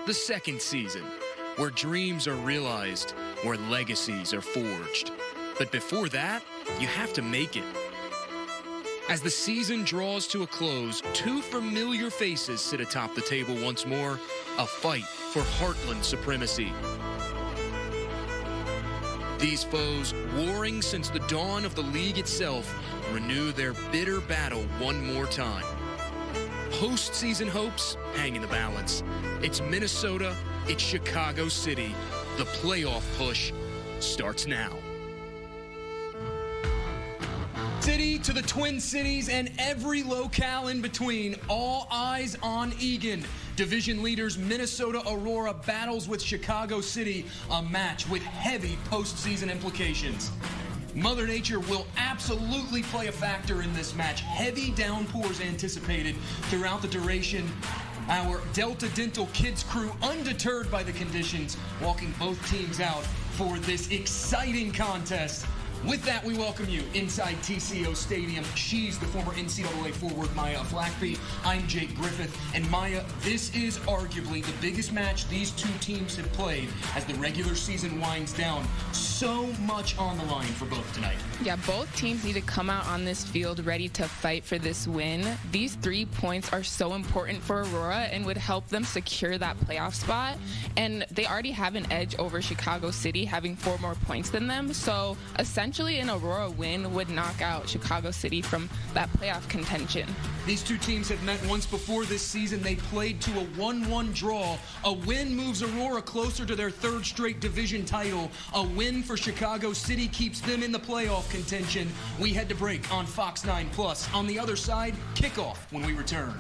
the second season, where dreams are realized, where legacies are forged. But before that, you have to make it. As the season draws to a close, two familiar faces sit atop the table once more, a fight for Heartland supremacy. These foes, warring since the dawn of the league itself, renew their bitter battle one more time. Postseason hopes hang in the balance. It's Minnesota, it's Chicago City. The playoff push starts now. City to the Twin Cities and every locale in between, all eyes on Eagan. Division leaders Minnesota Aurora battles with Chicago City, a match with heavy postseason implications. Mother Nature will absolutely play a factor in this match. Heavy downpours anticipated throughout the duration. Our Delta Dental Kids crew, undeterred by the conditions, walking both teams out for this exciting contest. With that, we welcome you inside TCO Stadium. She's the former NCAA forward, Maya Flackby. I'm Jake Griffith. And Maya, this is arguably the biggest match these two teams have played as the regular season winds down. So much on the line for both tonight. Yeah, both teams need to come out on this field ready to fight for this win. These 3 points are so important for Aurora and would help them secure that playoff spot. And they already have an edge over Chicago City, having 4 more points than them. So essentially, an Aurora win would knock out Chicago City from that playoff contention. These two teams have met once before this season. They played to a 1-1 draw. A win moves Aurora closer to their 3rd straight division title. A win for Chicago City keeps them in the playoff contention. We head to break on Fox 9+. On the other side, kickoff when we return.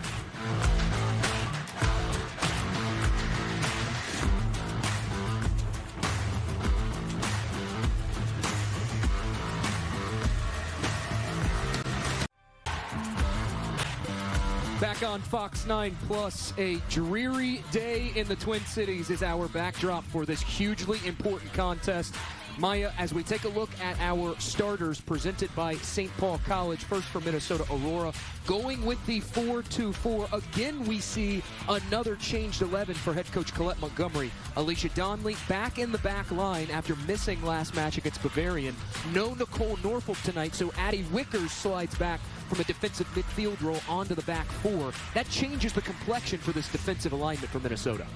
Back on Fox 9+, a dreary day in the Twin Cities is our backdrop for this hugely important contest. Maya, as we take a look at our starters presented by St. Paul College, first for Minnesota Aurora, going with the 4-2-4. Again, we see another changed 11 for head coach Colette Montgomery. Alicia Donnelly back in the back line after missing last match against Bavarian. No Nicole Norfolk tonight, so Addie Wickers slides back from a defensive midfield role onto the back 4. That changes the complexion for this defensive alignment for Minnesota.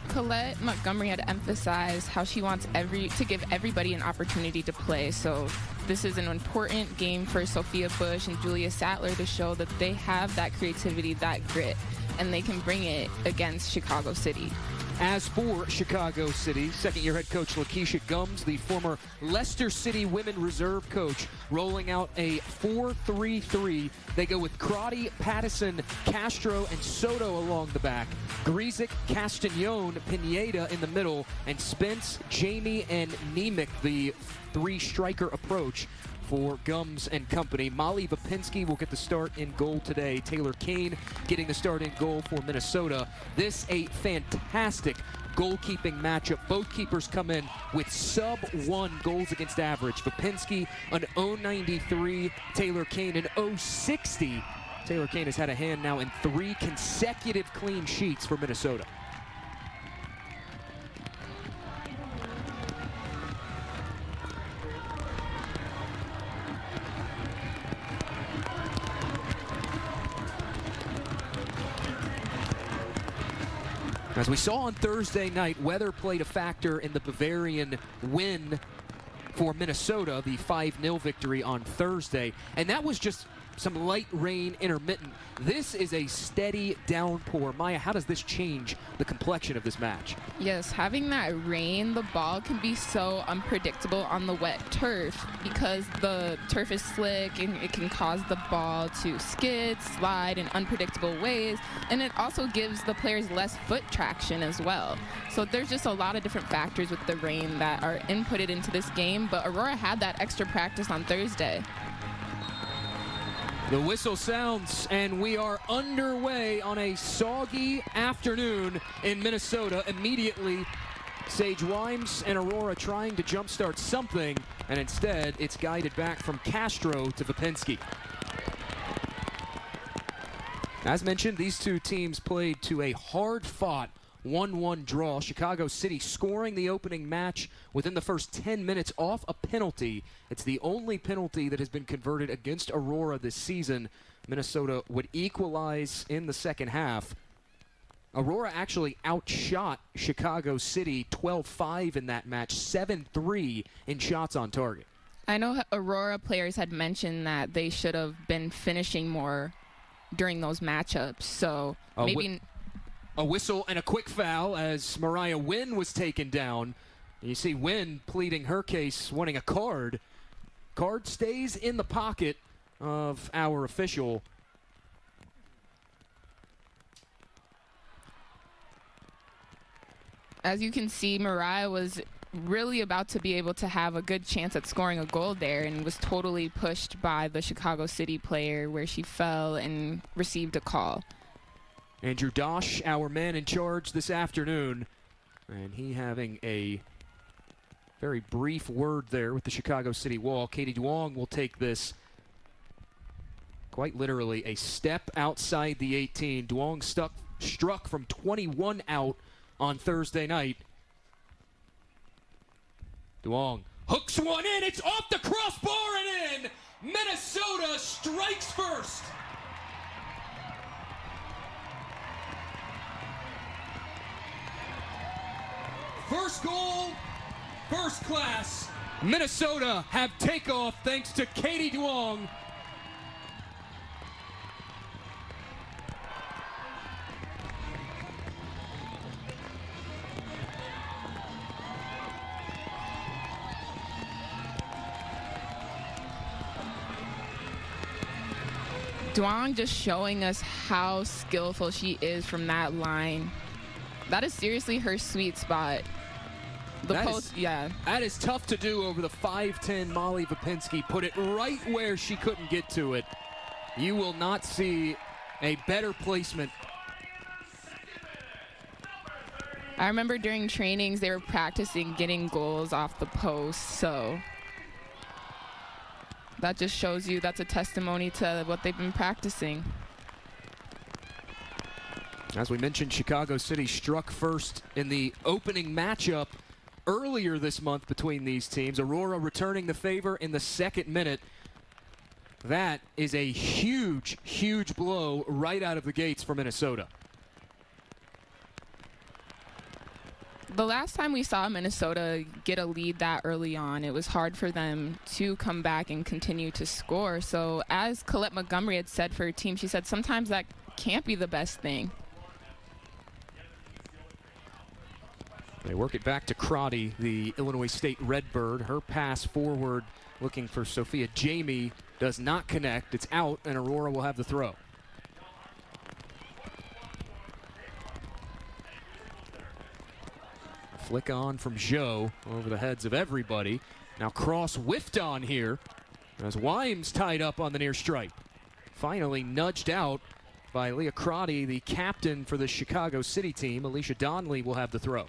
Colette Montgomery had emphasized how she wants to give everybody an opportunity to play. So this is an important game for Sophia Bush and Julia Sattler to show that they have that creativity, that grit, and they can bring it against Chicago City. As for Chicago City, second-year head coach Lakeisha Gums, the former Leicester City women reserve coach, rolling out a 4-3-3. They go with Crotty, Pattison, Castro, and Soto along the back. Grizik, Castagnon, Pineda in the middle, and Spence, Jamie, and Nemec, the 3-striker approach for Gums and company. Molly Vapinski will get the start in goal today. Taylor Kane getting the start in goal for Minnesota. This a fantastic goalkeeping matchup. Both keepers come in with sub-1 goals against average. Vapinski an 0.93, Taylor Kane an 0.60. Taylor Kane has had a hand now in 3 consecutive clean sheets for Minnesota. As we saw on Thursday night, weather played a factor in the Bavarian win for Minnesota, the 5-0 victory on Thursday, and that was just some light rain, intermittent. This is a steady downpour. Maya, how does this change the complexion of this match? Yes, having that rain, the ball can be so unpredictable on the wet turf because the turf is slick and it can cause the ball to skid, slide in unpredictable ways, and it also gives the players less foot traction as well. So there's just a lot of different factors with the rain that are inputted into this game, but Aurora had that extra practice on Thursday. The whistle sounds, and we are underway on a soggy afternoon in Minnesota. Immediately, Sage Wimes and Aurora trying to jumpstart something, and instead, it's guided back from Castro to Vapinski. As mentioned, these two teams played to a hard-fought 1-1 draw. Chicago City scoring the opening match within the first 10 minutes off a penalty. It's the only penalty that has been converted against Aurora this season. Minnesota would equalize in the second half. Aurora actually outshot Chicago City 12-5 in that match, 7-3 in shots on target. I know Aurora players had mentioned that they should have been finishing more during those matchups, so maybe... A whistle and a quick foul as Mariah Wynn was taken down. You see Wynn pleading her case, wanting a card. Card stays in the pocket of our official. As you can see, Mariah was really about to be able to have a good chance at scoring a goal there and was totally pushed by the Chicago City player where she fell and received a call. Andrew Dosh, our man in charge this afternoon, and he having a very brief word there with the Chicago City wall. Katie Duong will take this quite literally a step outside the 18. Duong struck from 21 out on Thursday night. Duong hooks one in. It's off the crossbar and in. Minnesota strikes first. First goal, first class. Minnesota have takeoff thanks to Katie Duong. Duong just showing us how skillful she is from that line. That is seriously her sweet spot. That is tough to do over the 5'10" Molly Vapinski. Put it right where she couldn't get to it. You will not see a better placement. I remember during trainings they were practicing getting goals off the post, so that just shows you that's a testimony to what they've been practicing. As we mentioned, Chicago City struck first in the opening matchup earlier this month between these teams. Aurora returning the favor in the second minute. That is a huge, huge blow right out of the gates for Minnesota. The last time we saw Minnesota get a lead that early on, it was hard for them to come back and continue to score. So as Colette Montgomery had said for her team, she said sometimes that can't be the best thing. They work it back to Crotty, the Illinois State Redbird. Her pass forward looking for Sophia Jamie does not connect. It's out, and Aurora will have the throw. Flick on from Joe over the heads of everybody. Now cross whiffed on here as Wimes tied up on the near stripe. Finally nudged out by Leah Crotty, the captain for the Chicago City team. Alicia Donnelly will have the throw.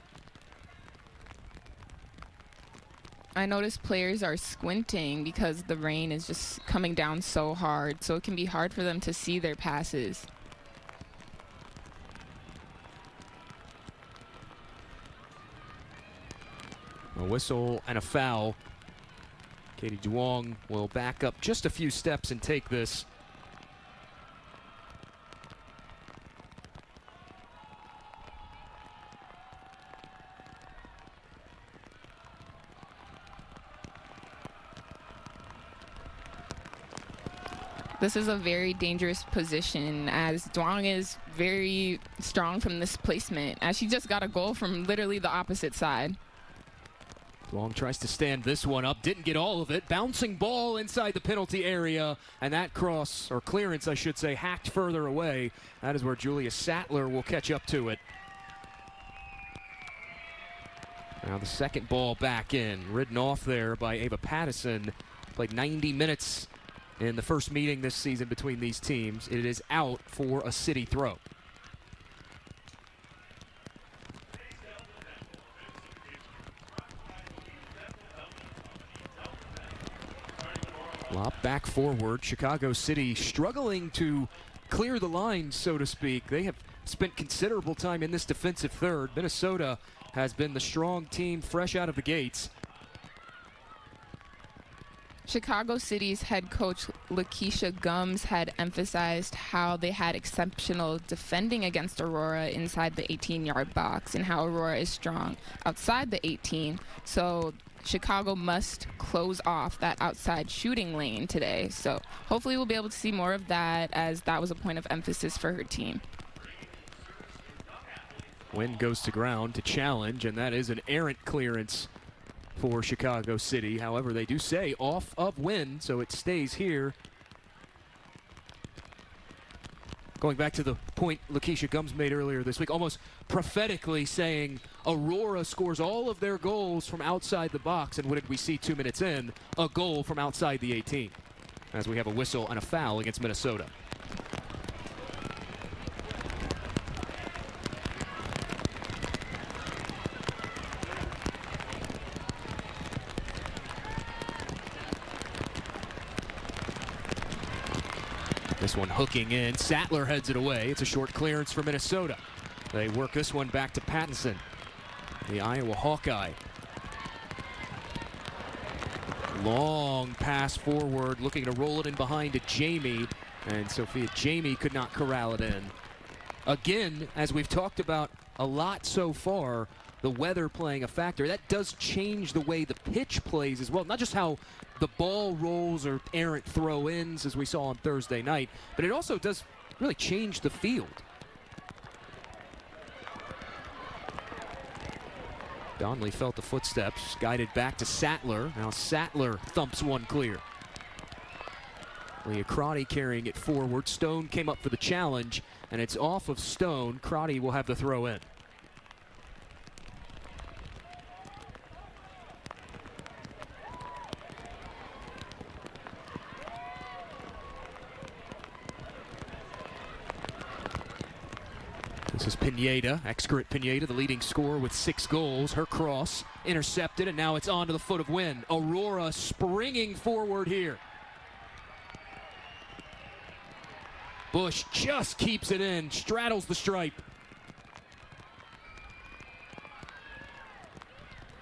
I noticed players are squinting because the rain is just coming down so hard, so it can be hard for them to see their passes. A whistle and a foul. Katie Duong will back up just a few steps and take this. This is a very dangerous position as Duong is very strong from this placement, as she just got a goal from literally the opposite side. Duong tries to stand this one up, didn't get all of it. Bouncing ball inside the penalty area, and that cross, or clearance I should say, hacked further away. That is where Julia Sattler will catch up to it. Now the second ball back in, ridden off there by Ava Pattison. Played 90 minutes in the first meeting this season between these teams. It is out for a City throw. Lob back forward. Chicago City struggling to clear the line, so to speak. They have spent considerable time in this defensive third. Minnesota has been the strong team fresh out of the gates. Chicago City's head coach Lakeisha Gums had emphasized how they had exceptional defending against Aurora inside the 18-yard box and how Aurora is strong outside the 18. So Chicago must close off that outside shooting lane today. So hopefully we'll be able to see more of that, as that was a point of emphasis for her team. Wynn goes to ground to challenge, and that is an errant clearance for Chicago City. However, they do say off of Wynn, so it stays here. Going back to the point Lakeisha Gums made earlier this week, almost prophetically saying Aurora scores all of their goals from outside the box, and what did we see 2 minutes in? A goal from outside the 18, as we have a whistle and a foul against Minnesota. This one hooking in. Sattler heads it away. It's a short clearance for Minnesota. They work this one back to Pattinson, the Iowa Hawkeye. Long pass forward, looking to roll it in behind to Jamie, and Sophia Jamie could not corral it in. Again, as we've talked about a lot so far, the weather playing a factor. That does change the way the pitch plays as well. Not just how the ball rolls or errant throw-ins, as we saw on Thursday night, but it also does really change the field. Donnelly felt the footsteps, guided back to Sattler. Now Sattler thumps one clear. Leah Crotty carrying it forward. Stone came up for the challenge, and it's off of Stone. Crotty will have the throw in. This is Pineda, ex-Grit Pineda, the leading scorer with 6 goals. Her cross intercepted, and now it's onto the foot of Wynn. Aurora springing forward here. Bush just keeps it in, straddles the stripe.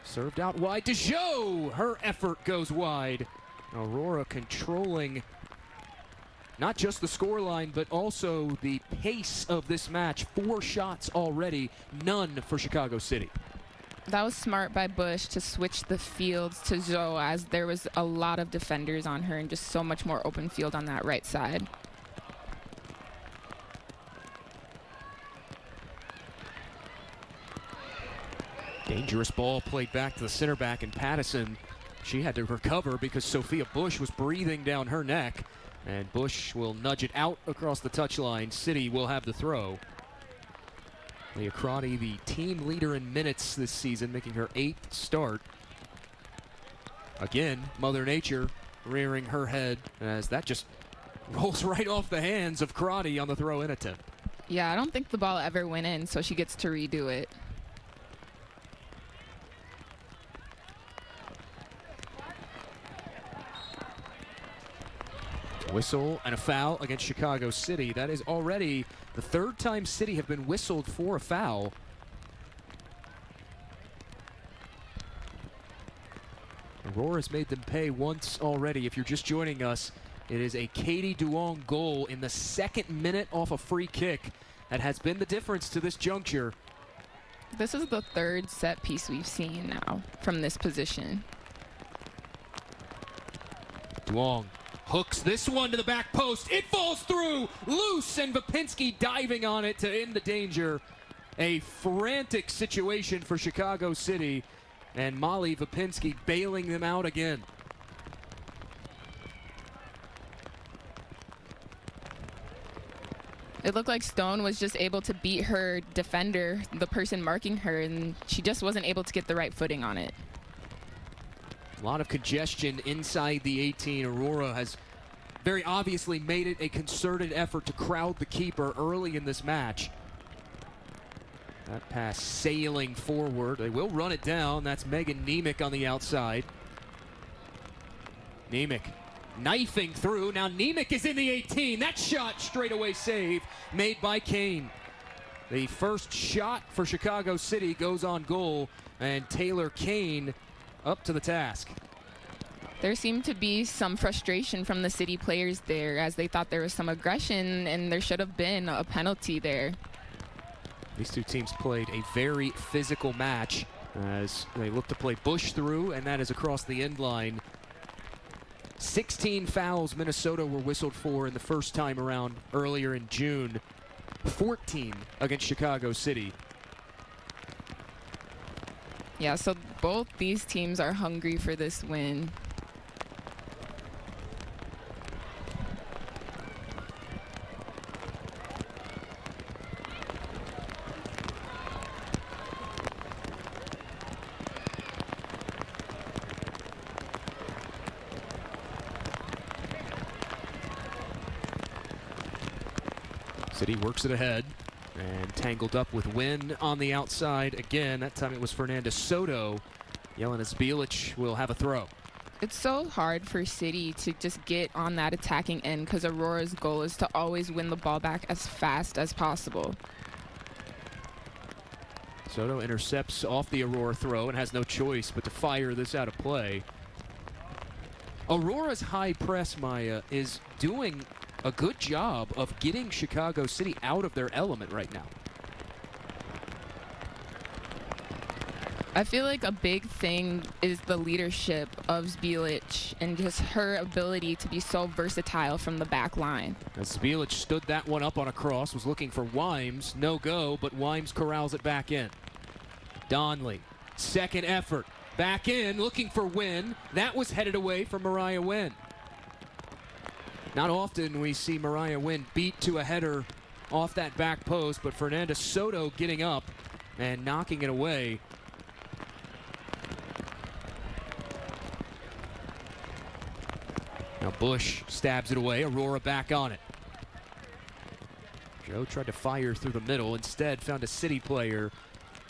Served out wide to Joe. Her effort goes wide. Aurora controlling not just the scoreline, but also the pace of this match. 4 shots already, none for Chicago City. That was smart by Bush to switch the fields to Joe, as there was a lot of defenders on her and just so much more open field on that right side. Dangerous ball played back to the center back, and Pattison, she had to recover because Sophia Bush was breathing down her neck. And Bush will nudge it out across the touchline. City will have the throw. Leah Crotty, the team leader in minutes this season, making her 8th start. Again, Mother Nature rearing her head as that just rolls right off the hands of Crotty on the throw-in attempt. Yeah, I don't think the ball ever went in, so she gets to redo it. Whistle and a foul against Chicago City. That is already the 3rd time City have been whistled for a foul. Aurora's made them pay once already. If you're just joining us, it is a Katie Duong goal in the 2nd minute off a free kick that has been the difference to this juncture. This is the 3rd set piece we've seen now from this position. Duong hooks this one to the back post. It falls through, loose, and Vapinski diving on it to end the danger. A frantic situation for Chicago City, and Molly Vapinski bailing them out again. It looked like Stone was just able to beat her defender, the person marking her, and she just wasn't able to get the right footing on it. A lot of congestion inside the 18. Aurora has very obviously made it a concerted effort to crowd the keeper early in this match. That pass sailing forward. They will run it down. That's Megan Nemec on the outside. Nemec knifing through. Now Nemec is in the 18. That shot straightaway save made by Kane. The first shot for Chicago City goes on goal, and Taylor Kane up to the task. There seemed to be some frustration from the City players there, as they thought there was some aggression and there should have been a penalty there. These two teams played a very physical match as they look to play Bush through, and that is across the end line. 16 fouls Minnesota were whistled for in the first time around earlier in June. 14 against Chicago City. Yeah, so both these teams are hungry for this win. City works it ahead and tangled up with Wynn on the outside again. That time it was Fernando Soto. Jelena Zbilic will have a throw. It's so hard for City to just get on that attacking end because Aurora's goal is to always win the ball back as fast as possible. Soto intercepts off the Aurora throw and has no choice but to fire this out of play. Aurora's high press, Maya, is doing a good job of getting Chicago City out of their element right now. I feel like a big thing is the leadership of Zbilic and just her ability to be so versatile from the back line. As Zbilic stood that one up on a cross, was looking for Wimes. No go, but Wimes corrals it back in. Donley, second effort. Back in, looking for Wynn. That was headed away from Mariah Wynn. Not often we see Mariah Wynn beat to a header off that back post, but Fernando Soto getting up and knocking it away. Now Bush stabs it away. Aurora back on it. Joe tried to fire through the middle. Instead found a City player.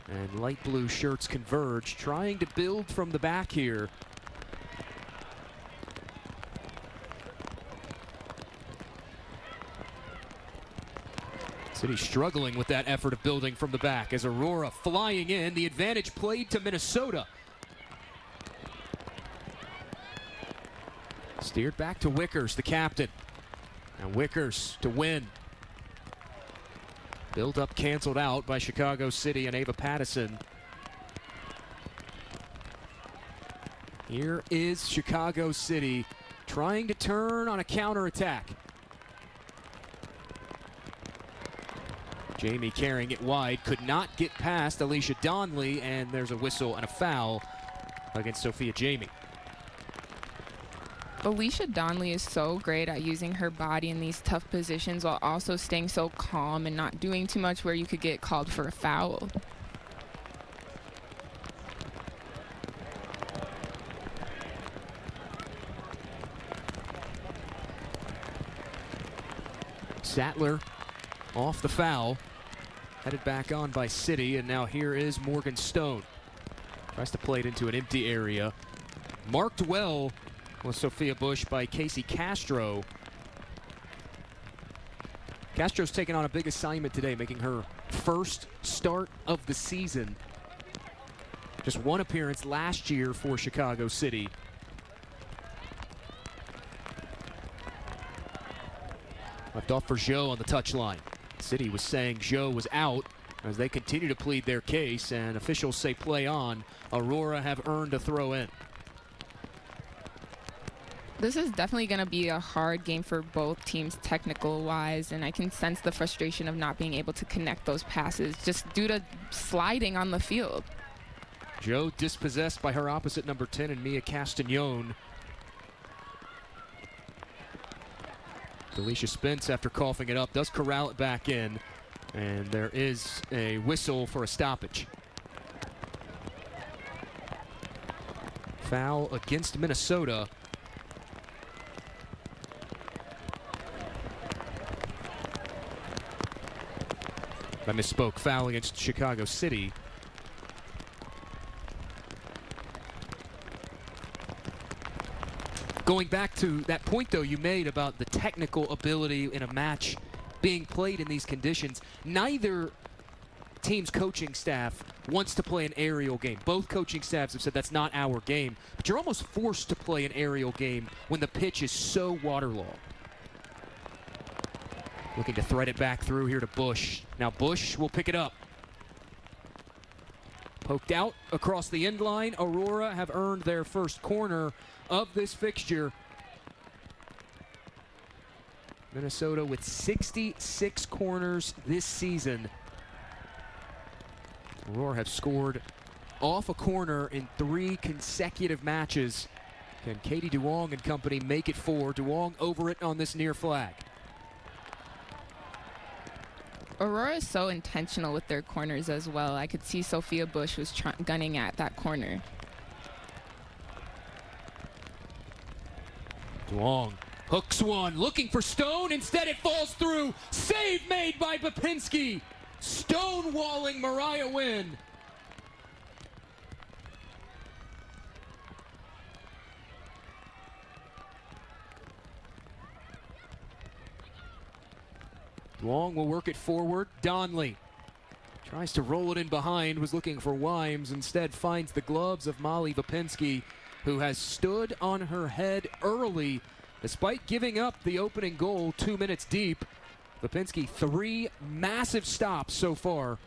And light blue shirts converge, trying to build from the back here. City struggling with that effort of building from the back as Aurora flying in. The advantage played to Minnesota. Steered back to Wickers, the captain. And Wickers to win. Build up canceled out by Chicago City and Ava Pattison. Here is Chicago City trying to turn on a counterattack. Jamie carrying it wide, could not get past Alicia Donley, and there's a whistle and a foul against Sophia Jamie. Alicia Donley is so great at using her body in these tough positions while also staying so calm and not doing too much where you could get called for a foul. Sattler off the foul. Headed back on by City, and now here is Morgan Stone. Tries to play it into an empty area. Marked well was Sophia Bush by Casey Castro. Castro's taken on a big assignment today, making her first start of the season. Just one appearance last year for Chicago City. Left off for Joe on the touchline. City was saying Joe was out as they continue to plead their case, and officials say play on. Aurora have earned a throw in. This is definitely going to be a hard game for both teams technical-wise, and I can sense the frustration of not being able to connect those passes just due to sliding on the field. Joe dispossessed by her opposite number 10 and Mia Castagnon. Alicia Spence, after coughing it up, does corral it back in, and there is a whistle for a stoppage. Foul against Minnesota. I misspoke. Foul against Chicago City. Going back to that point, though, you made about the technical ability in a match being played in these conditions, neither team's coaching staff wants to play an aerial game. Both coaching staffs have said that's not our game, but you're almost forced to play an aerial game when the pitch is so waterlogged. Looking to thread it back through here to Bush. Now Bush will pick it up. Poked out across the end line. Aurora have earned their first corner of this fixture. Minnesota with 66 corners this season. Aurora have scored off a corner in 3 consecutive matches. Can Katie Duong and company make it 4? Duong over it on this near flag. Aurora is so intentional with their corners as well. I could see Sophia Bush was gunning at that corner. Duong hooks one, looking for Stone. Instead, it falls through. Save made by Bapinski. Stonewalling Mariah Wynn. Duong will work it forward. Donley tries to roll it in behind, was looking for Wimes. Instead, finds the gloves of Molly Bapinski, who has stood on her head early despite giving up the opening goal 2 minutes deep. Bapinski, 3 massive stops so far.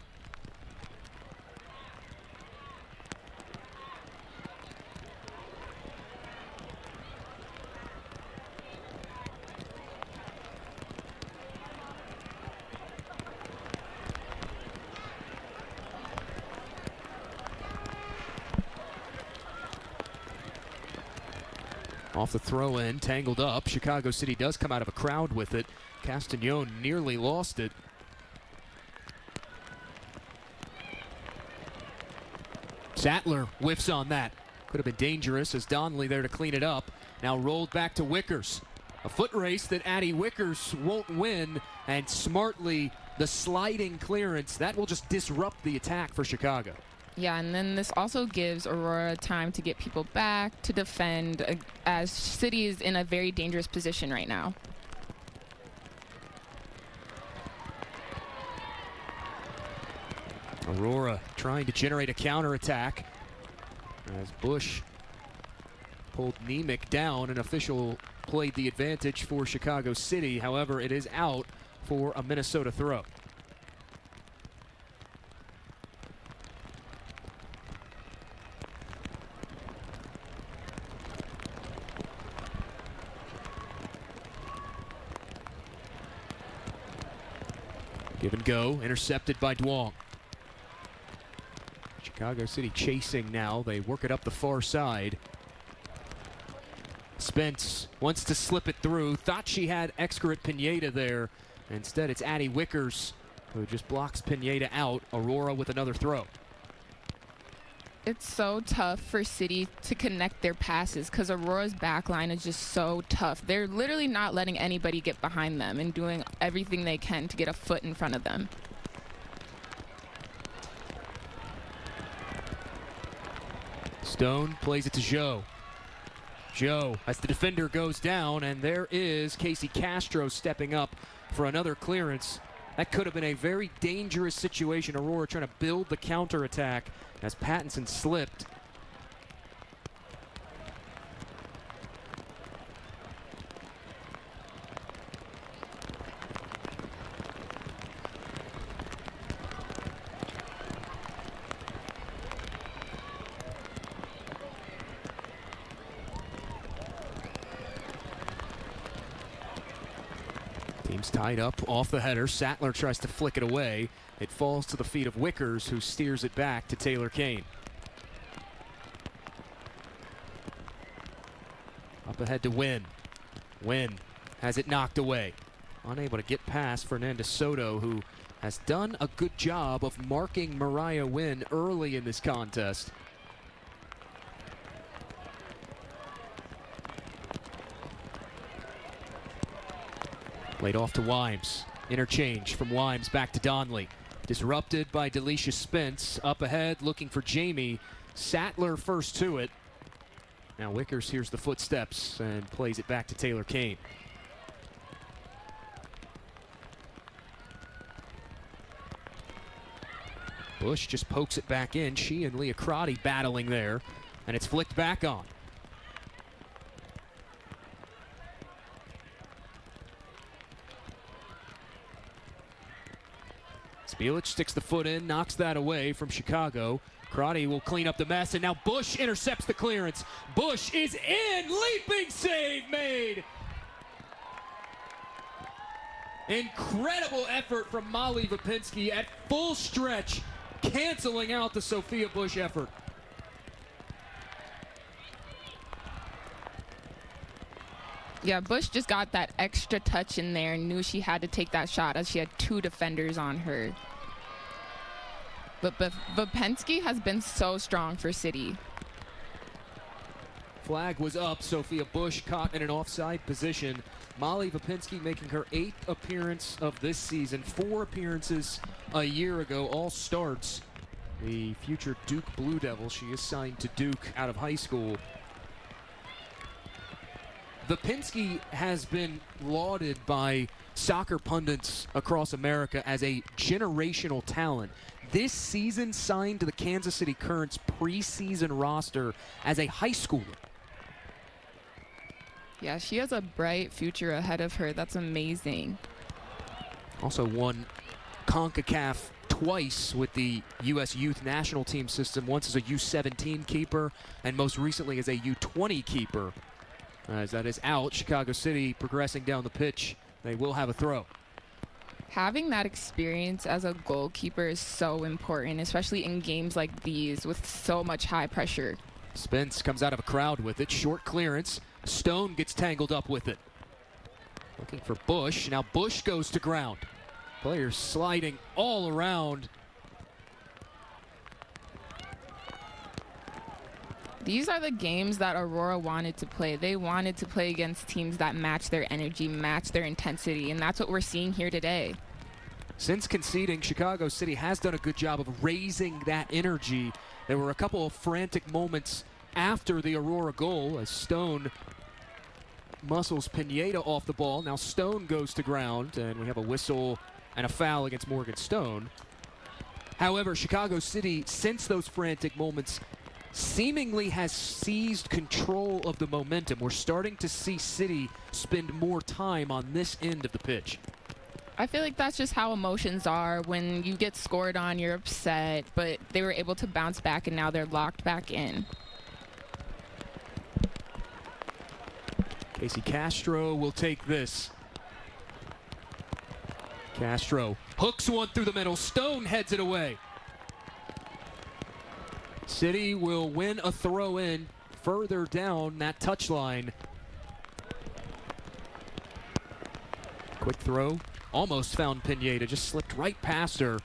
Off the throw-in, tangled up. Chicago City does come out of a crowd with it. Castagnon nearly lost it. Sattler whiffs on that. Could have been dangerous as Donley there to clean it up. Now rolled back to Wickers. A foot race that Addie Wickers won't win, and smartly the sliding clearance. That will just disrupt the attack for Chicago. Yeah, and then this also gives Aurora time to get people back to defend, as City is in a very dangerous position right now. Aurora trying to generate a counterattack as Bush pulled Nemec down. An official played the advantage for Chicago City. However, it is out for a Minnesota throw. Give and go, intercepted by Duong. Chicago City chasing now. They work it up the far side. Spence wants to slip it through. Thought she had Excret Pineda there. Instead, it's Addie Wickers who just blocks Pineda out. Aurora with another throw. It's so tough for City to connect their passes because Aurora's back line is just so tough. They're literally not letting anybody get behind them and doing everything they can to get a foot in front of them. Stone plays it to Joe. Joe, as the defender goes down, and there is Casey Castro stepping up for another clearance. That could have been a very dangerous situation. Aurora trying to build the counterattack as Pattinson slipped. Team's tied up off the header. Sattler tries to flick it away. It falls to the feet of Wickers, who steers it back to Taylor Kane. Up ahead to Wynn. Wynn has it knocked away. Unable to get past Fernanda Soto, who has done a good job of marking Mariah Wynn early in this contest. Laid off to Wimes. Interchange from Wimes back to Donley. Disrupted by Delisha Spence. Up ahead looking for Jamie. Sattler first to it. Now Wickers hears the footsteps and plays it back to Taylor Kane. Bush just pokes it back in. She and Leah Crotty battling there, and it's flicked back on. Spielic sticks the foot in, knocks that away from Chicago. Crotty will clean up the mess, and now Bush intercepts the clearance. Bush is in, leaping save made. Incredible effort from Molly Vapinski at full stretch, canceling out the Sophia Bush effort. Yeah, Bush just got that extra touch in there and knew she had to take that shot as she had 2 defenders on her. But Vapinski has been so strong for City. Flag was up. Sophia Bush caught in an offside position. Molly Vapinski making her 8th appearance of this season. 4 appearances a year ago, all starts. The future Duke Blue Devil. She is signed to Duke out of high school. Vapinski has been lauded by soccer pundits across America as a generational talent. This season signed to the Kansas City Currents preseason roster as a high schooler. Yeah, she has a bright future ahead of her. That's amazing. Also won CONCACAF twice with the U.S. Youth National Team system, once as a U-17 keeper and most recently as a U-20 keeper. As that is out, Chicago City progressing down the pitch. They will have a throw. Having that experience as a goalkeeper is so important, especially in games like these with so much high pressure. Spence comes out of a crowd with it. Short clearance. Stone gets tangled up with it. Looking for Bush. Now Bush goes to ground. Players sliding all around. These are the games that Aurora wanted to play. They wanted to play against teams that match their energy, match their intensity, and that's what we're seeing here today. Since conceding, Chicago City has done a good job of raising that energy. There were a couple of frantic moments after the Aurora goal as Stone muscles Pineda off the ball. Now Stone goes to ground, and we have a whistle and a foul against Morgan Stone. However, Chicago City, since those frantic moments, seemingly has seized control of the momentum. We're starting to see City spend more time on this end of the pitch. I feel like that's just how emotions are. When you get scored on, you're upset, but they were able to bounce back, and now they're locked back in. Casey Castro will take this. Castro hooks one through the middle. Stone heads it away. City will win a throw-in further down that touchline. Quick throw. Almost found Pineda. Just slipped right past her.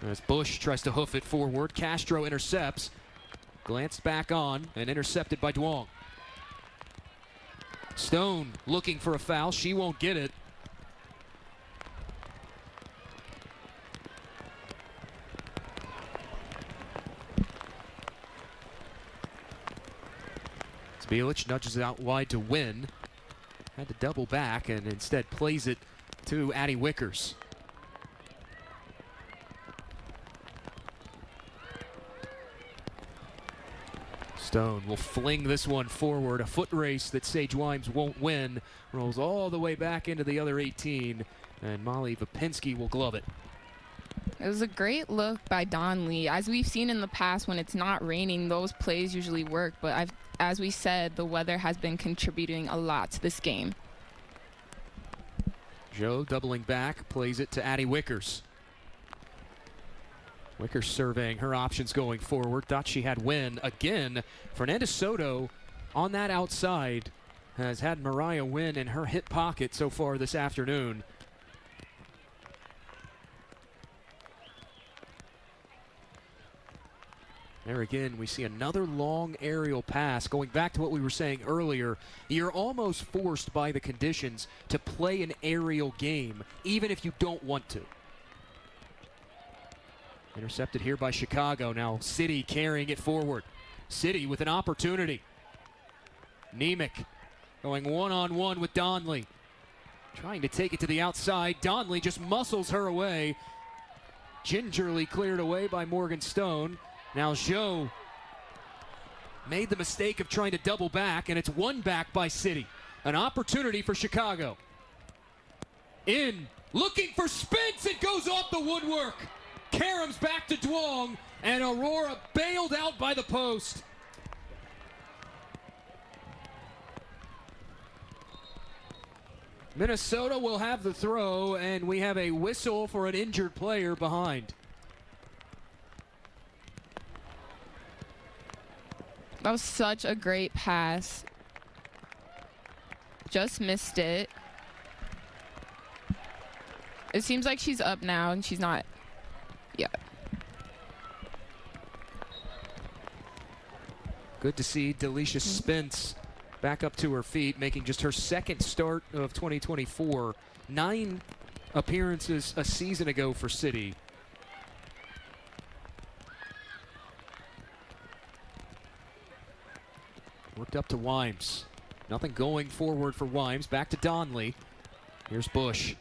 As Bush tries to hoof it forward. Castro intercepts. Glanced back on and intercepted by Duong. Stone looking for a foul. She won't get it. Spielic nudges it out wide to win. Had to double back and instead plays it to Addie Wickers. Stone will fling this one forward. A foot race that Sage Wimes won't win. Rolls all the way back into the other 18. And Molly Vapinski will glove it. It was a great look by Don Lee. As we've seen in the past, when it's not raining, those plays usually work. But as we said, the weather has been contributing a lot to this game. Joe doubling back, plays it to Addie Wickers. Wickers surveying her options going forward. Thought she had win again. Fernanda Soto on that outside has had Mariah Wynn in her hip pocket so far this afternoon. There again, we see another long aerial pass. Going back to what we were saying earlier, you're almost forced by the conditions to play an aerial game, even if you don't want to. Intercepted here by Chicago. Now City carrying it forward. City with an opportunity. Nemec going one-on-one with Donley. Trying to take it to the outside. Donley just muscles her away. gingerly cleared away by Morgan Stone. Now Joe made the mistake of trying to double back, and it's one back by City. An opportunity for Chicago. In, looking for Spence, it goes off the woodwork. Karam's back to Duong, and Aurora bailed out by the post. Minnesota will have the throw, and we have a whistle for an injured player behind. That was such a great pass. Just missed it. It seems like she's up now, and she's not yet. Good to see Delisha Spence back up to her feet, making just her second start of 2024. 9 appearances a season ago for City. Worked up to Wimes. Nothing going forward for Wimes. Back to Donley. Here's Bush.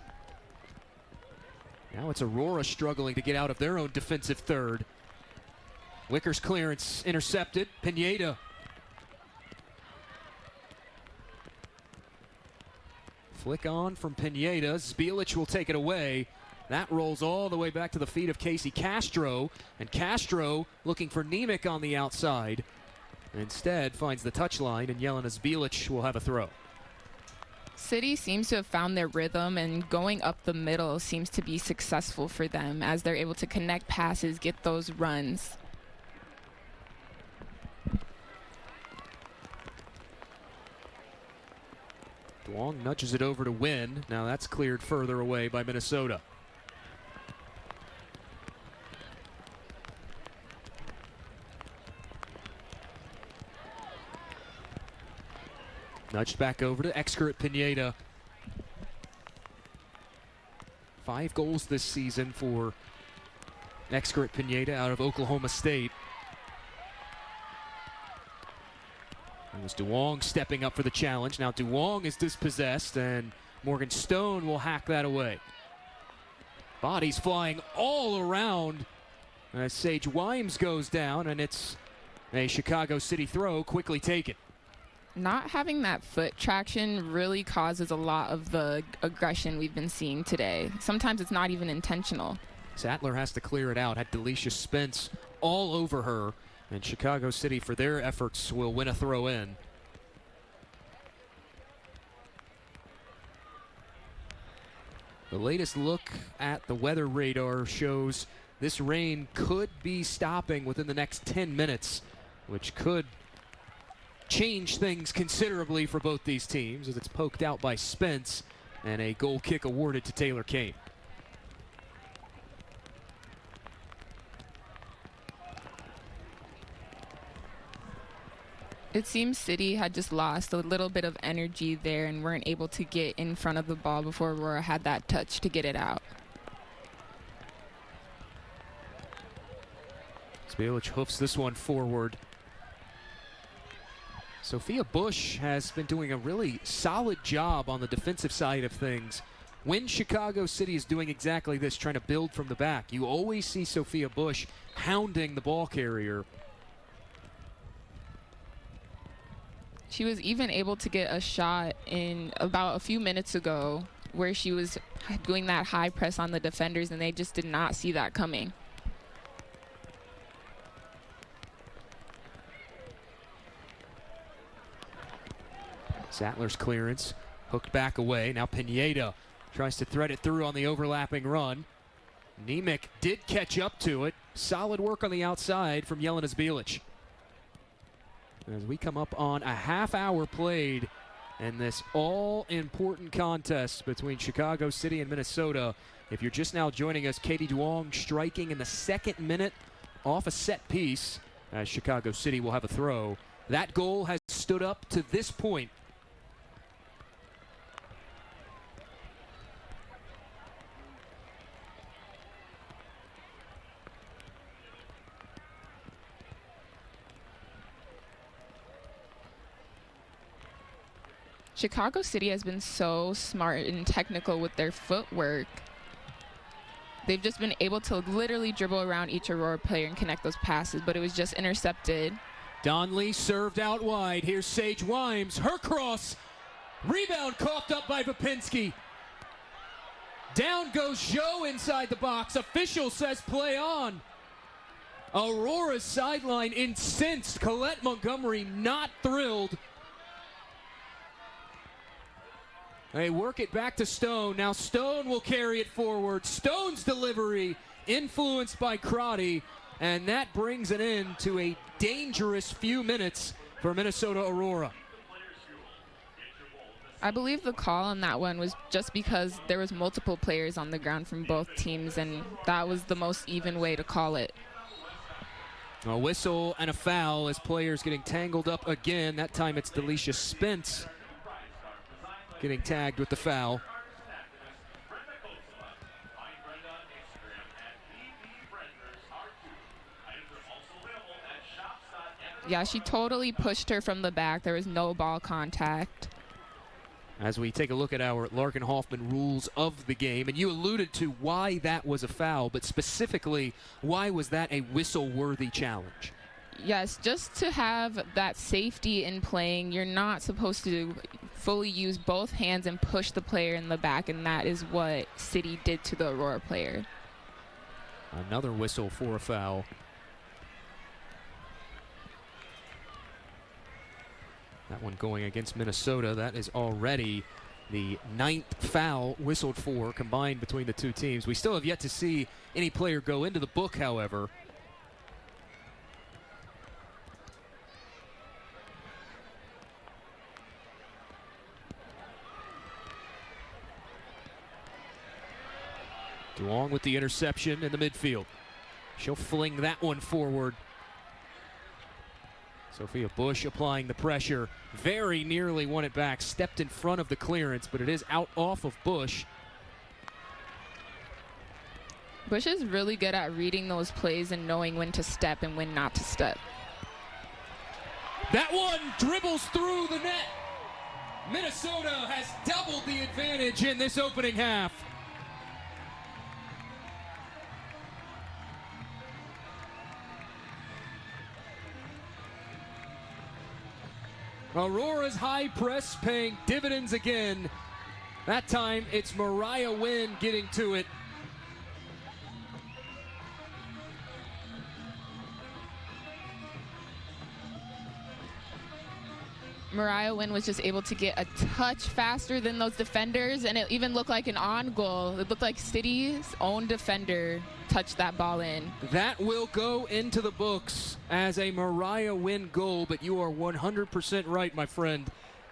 Now it's Aurora struggling to get out of their own defensive third. Wicker's clearance intercepted. Pineda. Flick on from Pineda. Zbilic will take it away. That rolls all the way back to the feet of Casey Castro. And Castro looking for Nemec on the outside. Instead finds the touchline, and Jelena Zbilic will have a throw. City seems to have found their rhythm, and going up the middle seems to be successful for them as they're able to connect passes, get those runs. Duong nudges it over to Wynn. Now that's cleared further away by Minnesota. Nudged back over to Excurrent Pineda. 5 goals this season for Excurrent Pineda out of Oklahoma State. It was Duong stepping up for the challenge. Now Duong is dispossessed, and Morgan Stone will hack that away. Bodies flying all around as Sage Wimes goes down, and it's a Chicago City throw, quickly taken. Not having that foot traction really causes a lot of the aggression we've been seeing today. Sometimes it's not even intentional. Sattler has to clear it out. Had Delisha Spence all over her. And Chicago City, for their efforts, will win a throw in. The latest look at the weather radar shows this rain could be stopping within the next 10 minutes, which could change things considerably for both these teams as it's poked out by Spence and a goal kick awarded to Taylor Kane. It seems City had just lost a little bit of energy there and weren't able to get in front of the ball before Aurora had that touch to get it out. Zbilic hoofs this one forward. Sophia Bush has been doing a really solid job on the defensive side of things. When Chicago City is doing exactly this, trying to build from the back, you always see Sophia Bush hounding the ball carrier. She was even able to get a shot in about a few minutes ago where she was doing that high press on the defenders, and they just did not see that coming. Sattler's clearance, hooked back away. Now Pineda tries to thread it through on the overlapping run. Nemec did catch up to it. Solid work on the outside from Jelena Zbilic. As we come up on a half hour played in this all-important contest between Chicago City and Minnesota. If you're just now joining us, Katie Duong striking in the 2nd minute off a set piece as Chicago City will have a throw. That goal has stood up to this point. Chicago City has been so smart and technical with their footwork. They've just been able to literally dribble around each Aurora player and connect those passes, but it was just intercepted. Donley served out wide. Here's Sage Wimes. Her cross. Rebound coughed up by Vapinski. Down goes Joe inside the box. Official says play on. Aurora's sideline incensed. Colette Montgomery not thrilled. They work it back to Stone. Now Stone will carry it forward. Stone's delivery influenced by Crotty, and that brings it in to a dangerous few minutes for Minnesota Aurora. I believe the call on that one was just because there was multiple players on the ground from both teams, and that was the most even way to call it. A whistle and a foul as players getting tangled up again. That time it's Delisha Spence getting tagged with the foul. Yeah, she totally pushed her from the back. There was no ball contact. As we take a look at our Larkin Hoffman rules of the game, and you alluded to why that was a foul, but specifically, why was that a whistle-worthy challenge? Yes, just to have that safety in playing, you're not supposed to fully use both hands and push the player in the back, and that is what City did to the Aurora player. Another whistle for a foul. That one going against Minnesota. That is already the 9th foul whistled for combined between the two teams. We still have yet to see any player go into the book, however. Duong with the interception in the midfield. She'll fling that one forward. Sophia Bush applying the pressure. Very nearly won it back. Stepped in front of the clearance, but it is out off of Bush. Bush is really good at reading those plays and knowing when to step and when not to step. That one dribbles through the net. Minnesota has doubled the advantage in this opening half. Aurora's high press paying dividends again. That time it's Mariah Wynn getting to it. Mariah Wynn was just able to get a touch faster than those defenders, and it even looked like an on goal. It looked like City's own defender touched that ball in. That will go into the books as a Mariah Wynn goal, but you are 100% right, my friend.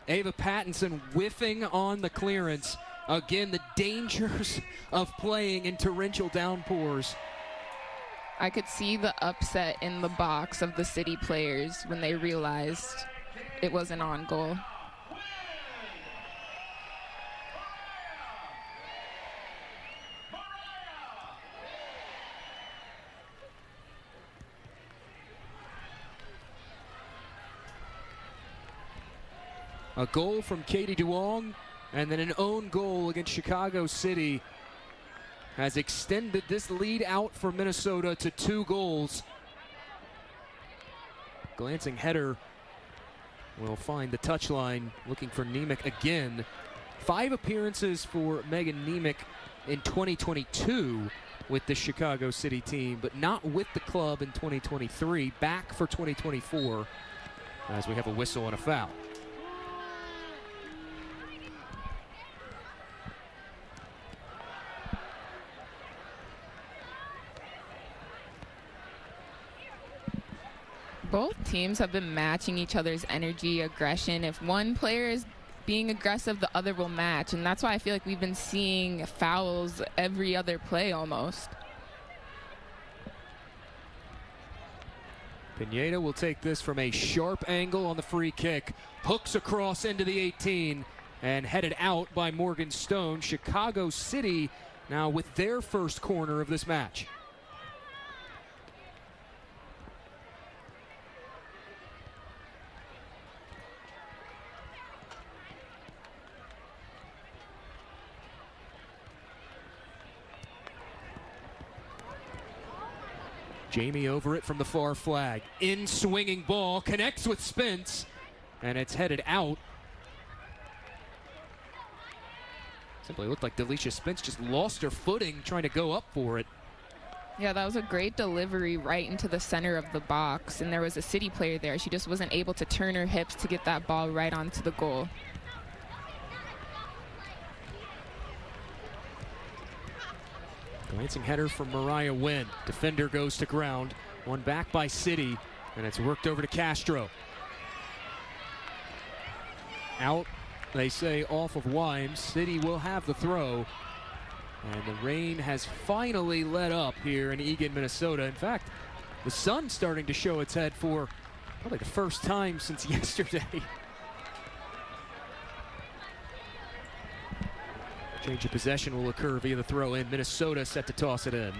Ava Pattinson whiffing on the clearance. Again, the dangers of playing in torrential downpours. I could see the upset in the box of the City players when they realized it was an on goal. A goal from Katie Duong, and then an own goal against Chicago City has extended this lead out for Minnesota to 2 goals. Glancing header will find the touchline, looking for Nemec again. 5 appearances for Megan Nemec in 2022 with the Chicago City team, but not with the club in 2023. Back for 2024 as we have a whistle and a foul. Both teams have been matching each other's energy, aggression. If one player is being aggressive, the other will match. And that's why I feel like we've been seeing fouls every other play almost. Pineda will take this from a sharp angle on the free kick. Hooks across into the 18 and headed out by Morgan Stone. Chicago City now with their first corner of this match. Jamie over it from the far flag. In swinging ball, connects with Spence, and it's headed out. Simply looked like Delisha Spence just lost her footing trying to go up for it. Yeah, that was a great delivery right into the center of the box, and there was a City player there. She just wasn't able to turn her hips to get that ball right onto the goal. Glancing header from Mariah Wynn. Defender goes to ground. One back by City, and it's worked over to Castro. Out, they say, off of Wimes. City will have the throw. And the rain has finally let up here in Eagan, Minnesota. In fact, the sun's starting to show its head for probably the first time since yesterday. Change of possession will occur via the throw in. Minnesota set to toss it in.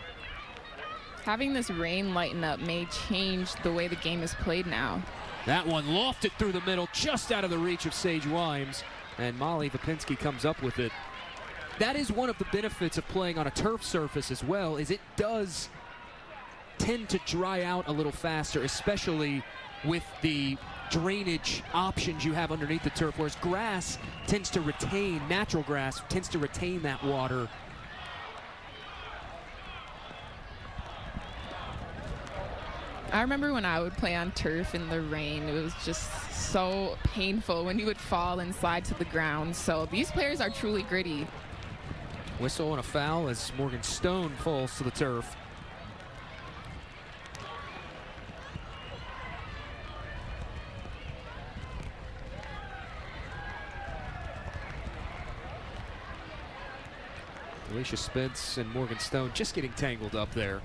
Having this rain lighten up may change the way the game is played now. That one lofted through the middle, just out of the reach of Sage Wimes, and Molly Vapinski comes up with it. That is one of the benefits of playing on a turf surface as well, is it does tend to dry out a little faster, especially with the drainage options you have underneath the turf, whereas grass tends to retain, natural grass tends to retain that water. I remember when I would play on turf in the rain, it was just so painful when you would fall and slide to the ground. So these players are truly gritty. Whistle and a foul as Morgan Stone falls to the turf. Alicia Spence and Morgan Stone just getting tangled up there.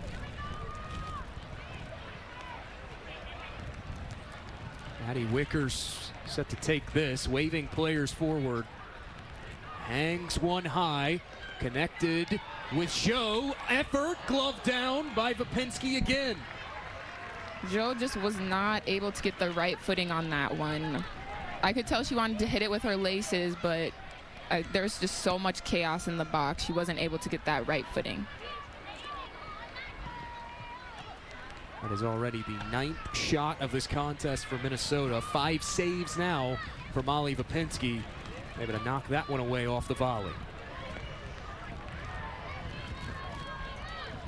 Addie Wickers set to take this, waving players forward. Hangs one high, connected with Joe. Effort, glove down by Vapinski again. Joe just was not able to get the right footing on that one. I could tell she wanted to hit it with her laces, but there's just so much chaos in the box. She wasn't able to get that right footing. That is already the 9th shot of this contest for Minnesota. 5 saves now for Molly Vapinski. Able to knock that one away off the volley.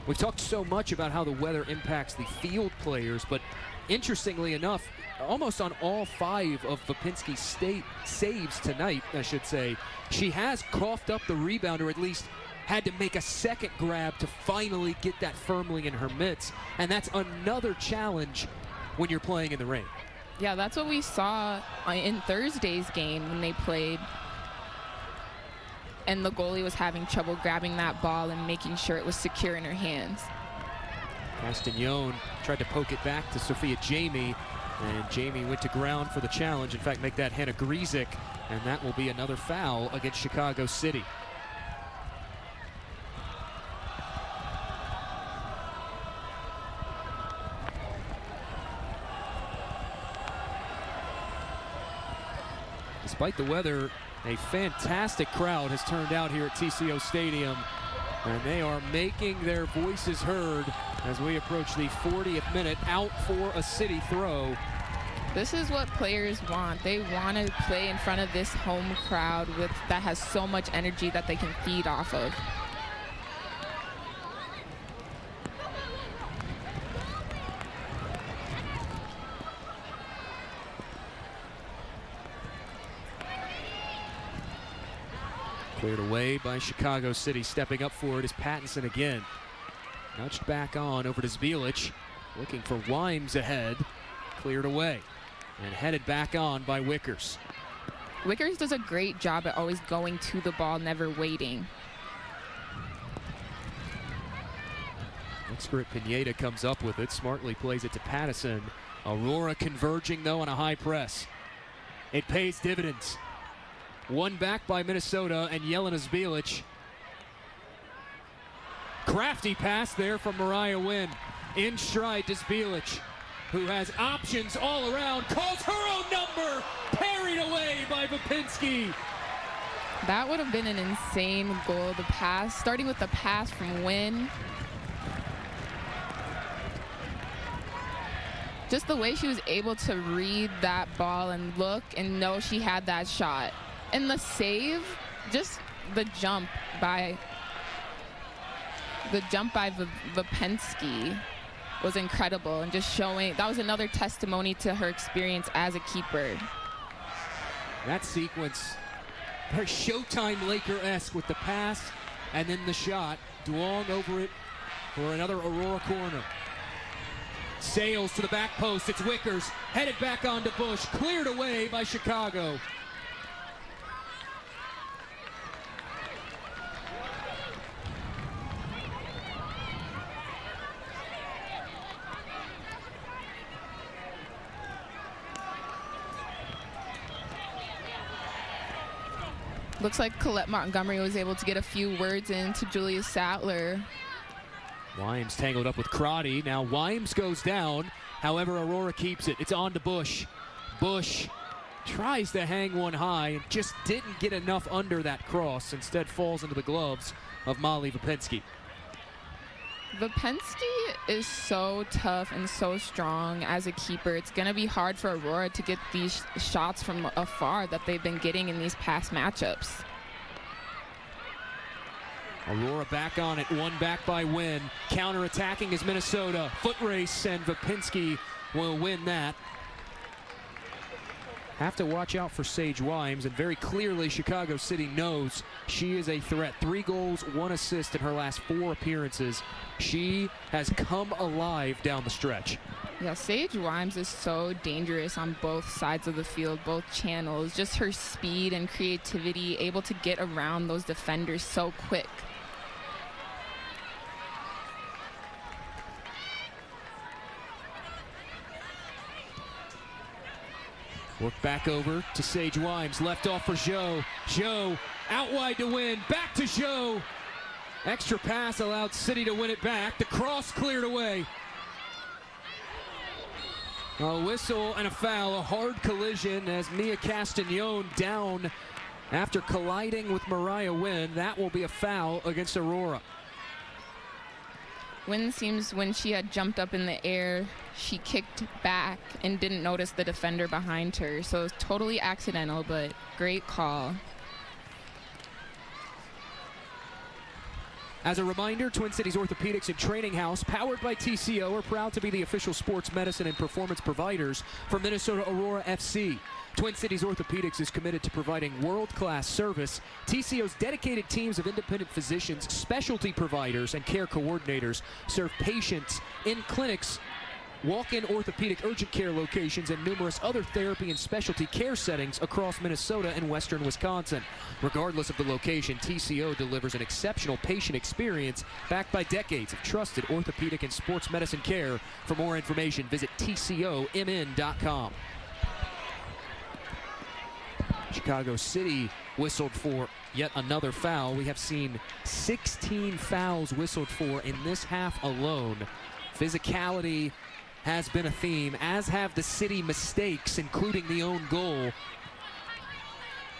We've talked so much about how the weather impacts the field players, but interestingly enough, almost on all 5 of Vapinski's saves tonight, I should say, she has coughed up the rebound, or at least had to make a second grab to finally get that firmly in her mitts. And that's another challenge when you're playing in the rain. Yeah, that's what we saw in Thursday's game when they played. And the goalie was having trouble grabbing that ball and making sure it was secure in her hands. Castagnon tried to poke it back to Sophia Jamie, and Jamie went to ground for the challenge. In fact, make that Hannah Grzyk, and that will be another foul against Chicago City. Despite the weather, a fantastic crowd has turned out here at TCO Stadium, and they are making their voices heard as we approach the 40th minute. Out for a City throw. This is what players want. They want to play in front of this home crowd that has so much energy that they can feed off of. Cleared away by Chicago City. Stepping up for it is Pattinson again. Nudged back on over to Zbilic. Looking for Wimes ahead. Cleared away. And headed back on by Wickers. Wickers does a great job at always going to the ball, never waiting. Next grip, Pineda comes up with it. Smartly plays it to Pattison. Aurora converging, though, on a high press. It pays dividends. One back by Minnesota and Jelena Zbilic. Crafty pass there from Mariah Wynn. In stride to Zbilic, who has options all around. Calls her own number. Parried away by Vapinski. That would have been an insane goal. The pass, starting with the pass from Wynn. just the way she was able to read that ball and look and know she had that shot. And the save, just the jump by Vipensky was incredible, and just showing that was another testimony to her experience as a keeper. That sequence, very Showtime Laker-esque with the pass and then the shot. Duong over it for another Aurora corner. Sails to the back post. It's Wickers headed back onto Bush, cleared away by Chicago. Looks like Colette Montgomery was able to get a few words in to Julia Sattler. Wimes tangled up with Crotty. Now Wimes goes down. However, Aurora keeps it. It's on to Bush. Bush tries to hang one high and just didn't get enough under that cross. Instead falls into the gloves of Molly Vipensky. Vipensky is so tough and so strong as a keeper. It's going to be hard for Aurora to get these shots from afar that they've been getting in these past matchups. Aurora back on it, one back by Wynn. Counter-attacking is Minnesota. Foot race, and Vipensky will win that. Have to watch out for Sage Wimes, and very clearly Chicago City knows she is a threat. 3 goals, 1 assist in her last 4 appearances. She has come alive down the stretch. Yeah, Sage Wimes is so dangerous on both sides of the field, both channels. Just her speed and creativity, able to get around those defenders so quick. Work back over to Sage Wimes, left off for Joe. Joe out wide to Win, back to Joe. Extra pass allowed City to win it back. The cross cleared away. A whistle and a foul, a hard collision as Mia Castagnon down after colliding with Mariah Wynn. That will be a foul against Aurora. Wynn seems when she had jumped up in the air, she kicked back and didn't notice the defender behind her. So it was totally accidental, but great call. As a reminder, Twin Cities Orthopedics and Training House, powered by TCO, are proud to be the official sports medicine and performance providers for Minnesota Aurora FC. Twin Cities Orthopedics is committed to providing world-class service. TCO's dedicated teams of independent physicians, specialty providers, and care coordinators serve patients in clinics, walk-in orthopedic urgent care locations, and numerous other therapy and specialty care settings across Minnesota and western Wisconsin. Regardless of the location, TCO delivers an exceptional patient experience backed by decades of trusted orthopedic and sports medicine care. For more information, visit tcomn.com. Chicago City whistled for yet another foul. We have seen 16 fouls whistled for in this half alone. Physicality has been a theme, as have the City mistakes, including the own goal.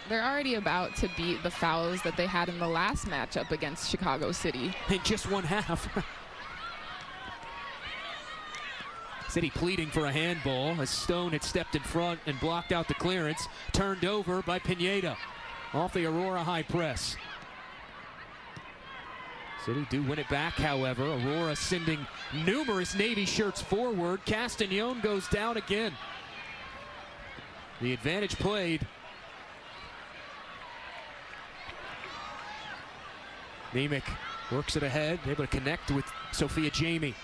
They're already about to beat the fouls that they had in the last matchup against Chicago City. In just one half. City pleading for a handball as Stone had stepped in front and blocked out the clearance. Turned over by Pineda off the Aurora high press. City do win it back, however. Aurora sending numerous Navy shirts forward. Castagnon goes down again. The advantage played. Nemec works it ahead, able to connect with Sophia Jamie.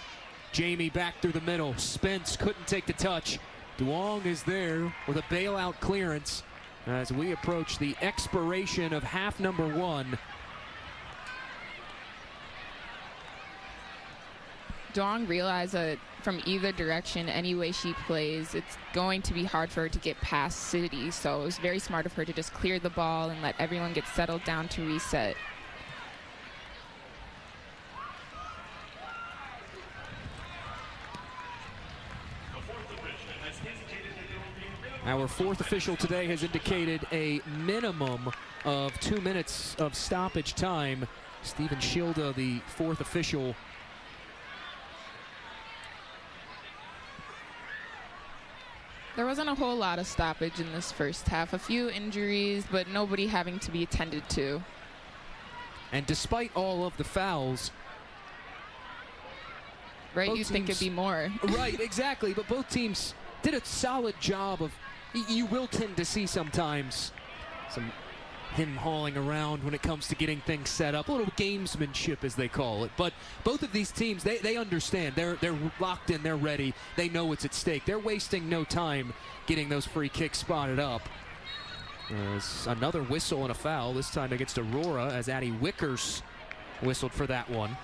Jamie back through the middle. Spence couldn't take the touch. Duong is there with a bailout clearance as we approach the expiration of half number 1. Duong realized that from either direction, any way she plays, it's going to be hard for her to get past City. So it was very smart of her to just clear the ball and let everyone get settled down to reset. Our 4th official today has indicated a minimum of 2 minutes of stoppage time. Stephen Schilda, the 4th official. There wasn't a whole lot of stoppage in this first half. A few injuries, but nobody having to be attended to. And despite all of the fouls, right, you'd think it'd be more. Right, exactly. But both teams did a solid job of, you will tend to see sometimes some him hauling around when it comes to getting things set up. A little gamesmanship, as they call it. But both of these teams, they understand. They're locked in. They're ready. They know what's at stake. They're wasting no time getting those free kicks spotted up. There's another whistle and a foul, this time against Aurora, as Addie Wickers whistled for that one.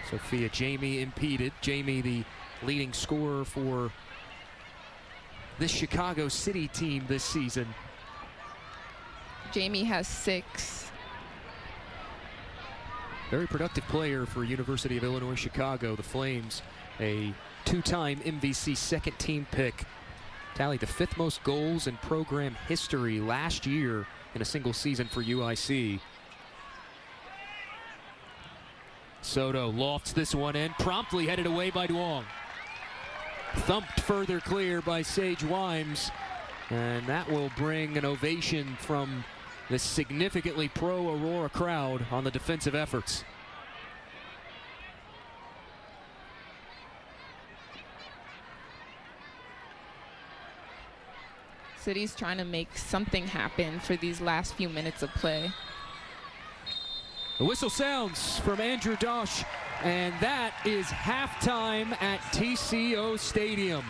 Sophia Jamie impeded. Jamie, the leading scorer for this Chicago City team this season. Jamie has 6. Very productive player for University of Illinois Chicago. The Flames, a 2-time MVC second team pick. Tallied the 5th most goals in program history last year in a single season for UIC. Soto lofts this one in, promptly headed away by Duong. Thumped further clear by Sage Wimes, and that will bring an ovation from the significantly pro-Aurora crowd on the defensive efforts. City's trying to make something happen for these last few minutes of play. The whistle sounds from Andrew Dosh, and that is halftime at TCO Stadium.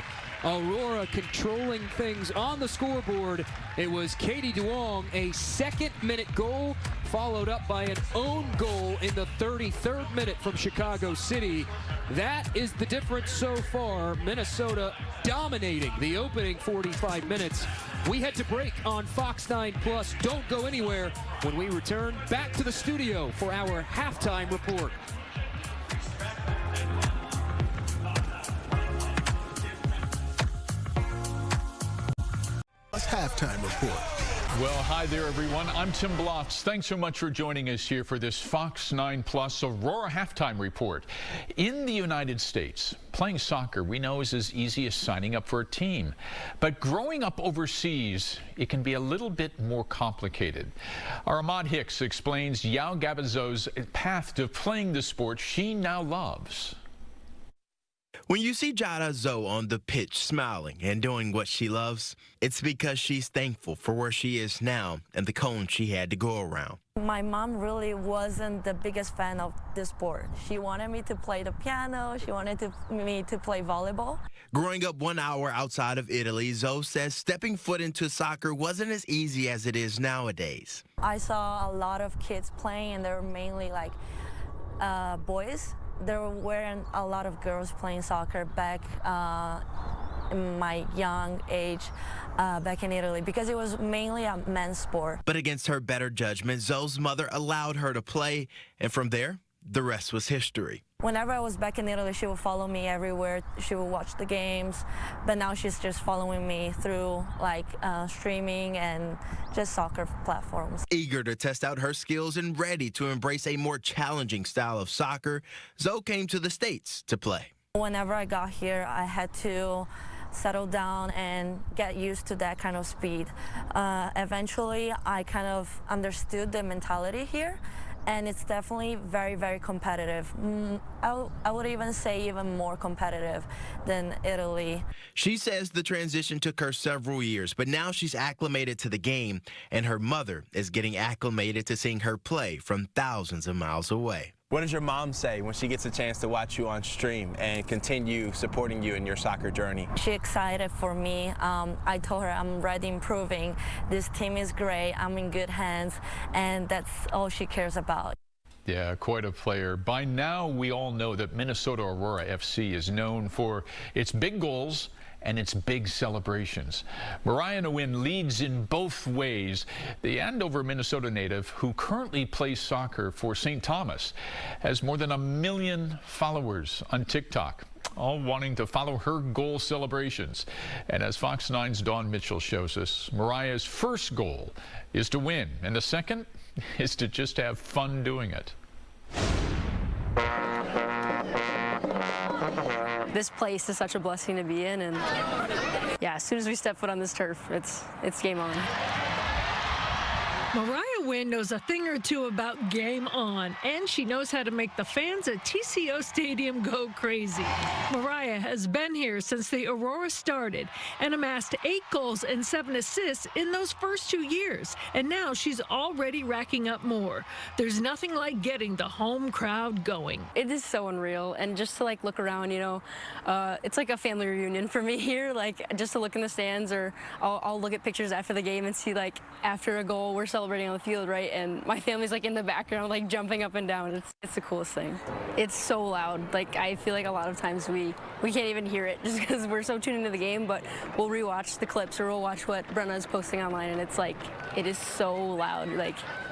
Aurora controlling things on the scoreboard. It was Katie Duong, a second-minute goal, followed up by an own goal in the 33rd minute from Chicago City. That is the difference so far. Minnesota dominating the opening 45 minutes. We head to break on Fox 9 Plus. Don't go anywhere. When we return, back to the studio for our halftime report. Halftime report. Well, hi there, everyone. I'm Tim Blotz. Thanks so much for joining us here for this Fox 9 Plus Aurora halftime report. In the United States, playing soccer we know is as easy as signing up for a team. But growing up overseas, it can be a little bit more complicated. Our Ahmad Hicks explains Yao Gabazo's path to playing the sport she now loves. When you see Jada Zoe on the pitch smiling and doing what she loves, it's because she's thankful for where she is now and the cone she had to go around. My mom really wasn't the biggest fan of the sport. She wanted me to play the piano. She wanted me to play volleyball. Growing up 1 hour outside of Italy, Zoe says stepping foot into soccer wasn't as easy as it is nowadays. I saw a lot of kids playing, and they were mainly like boys. There weren't a lot of girls playing soccer back in my young age back in Italy, because it was mainly a men's sport. But against her better judgment, Zoe's mother allowed her to play, and from there, the rest was history. Whenever I was back in Italy, she would follow me everywhere. She would watch the games, but now she's just following me through like streaming and just soccer platforms. Eager to test out her skills and ready to embrace a more challenging style of soccer, Zoe came to the States to play. Whenever I got here, I had to settle down and get used to that kind of speed. Eventually, I kind of understood the mentality here. And it's definitely very, very competitive. I would even say even more competitive than Italy. She says the transition took her several years, but now she's acclimated to the game, and her mother is getting acclimated to seeing her play from thousands of miles away. What does your mom say when she gets a chance to watch you on stream and continue supporting you in your soccer journey? She's excited for me. I told her I'm ready, improving. This team is great. I'm in good hands, and that's all she cares about. Yeah, quite a player. By now, we all know that Minnesota Aurora FC is known for its big goals and its big celebrations. Mariah Nguyen leads in both ways. The Andover, Minnesota native, who currently plays soccer for St. Thomas, has more than 1 million followers on TikTok, all wanting to follow her goal celebrations. And as Fox 9's Dawn Mitchell shows us, Mariah's first goal is to win, and the second is to just have fun doing it. This place is such a blessing to be in, and yeah, as soon as we step foot on this turf, it's game on. Mariah Wynn knows a thing or two about game on, and she knows how to make the fans at TCO Stadium go crazy. Mariah has been here since the Aurora started and amassed 8 goals and 7 assists in those first 2 years, and now she's already racking up more. There's nothing like getting the home crowd going. It is so unreal, and just to look around, it's like a family reunion for me here. Just to look in the stands, or I'll look at pictures after the game and see after a goal we're celebrating on the field, right? And my family's in the background, jumping up and down. It's the coolest thing. It's so loud. I feel like a lot of times we can't even hear it just because we're so tuned into the game, but we'll rewatch the clips or we'll watch what Brenna is posting online, and it is so loud.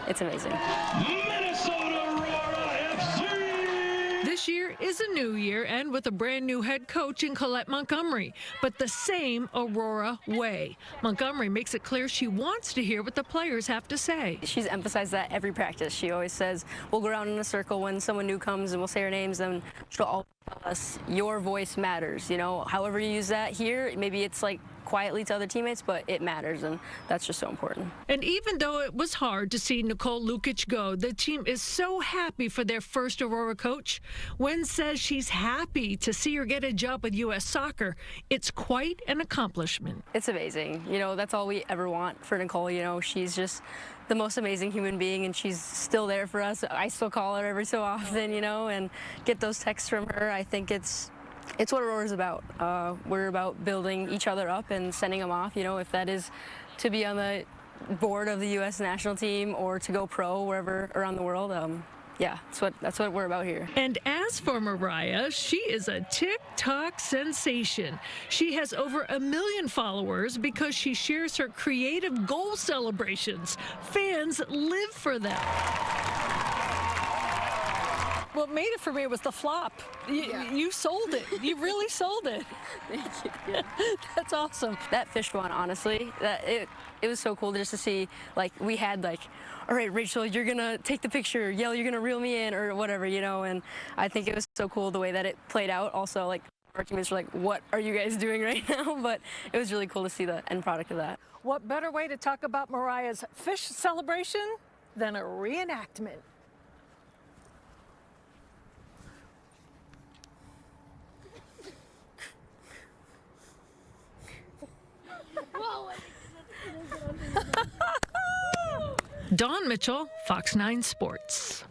It's amazing. Minnesota Aurora FC! This year is a new year, and with a brand new head coach in Colette Montgomery, but the same Aurora way. Montgomery makes it clear she wants to hear what the players have to say. She's emphasized that every practice. She always says, we'll go around in a circle when someone new comes and we'll say our names, and she'll always tell us, your voice matters. However you use that here, maybe it's quietly to other teammates, but it matters, and that's just so important. And even though it was hard to see Nicole Lukic go, the team is so happy for their first Aurora coach. Wen says she's happy to see her get a job with U.S. Soccer. It's quite an accomplishment. It's amazing. That's all we ever want for Nicole. She's just the most amazing human being, and she's still there for us. I still call her every so often, and get those texts from her. I think it's what Aurora's about. We're about building each other up and sending them off, if that is to be on the board of the U.S. national team or to go pro wherever around the world. Yeah, that's what we're about here. And as for Mariah, she is a TikTok sensation. She has over 1 million followers because she shares her creative goal celebrations. Fans live for them. What made it for me was the flop. You sold it. You really sold it. Thank you. Yeah. That's awesome. That fish one, honestly, it was so cool just to see. We had all right, Rachel, you're gonna take the picture. Yell, you're gonna reel me in, or whatever, And I think it was so cool the way that it played out. Also, our teammates were what are you guys doing right now? But it was really cool to see the end product of that. What better way to talk about Mariah's fish celebration than a reenactment? Dawn Mitchell, Fox 9 Sports.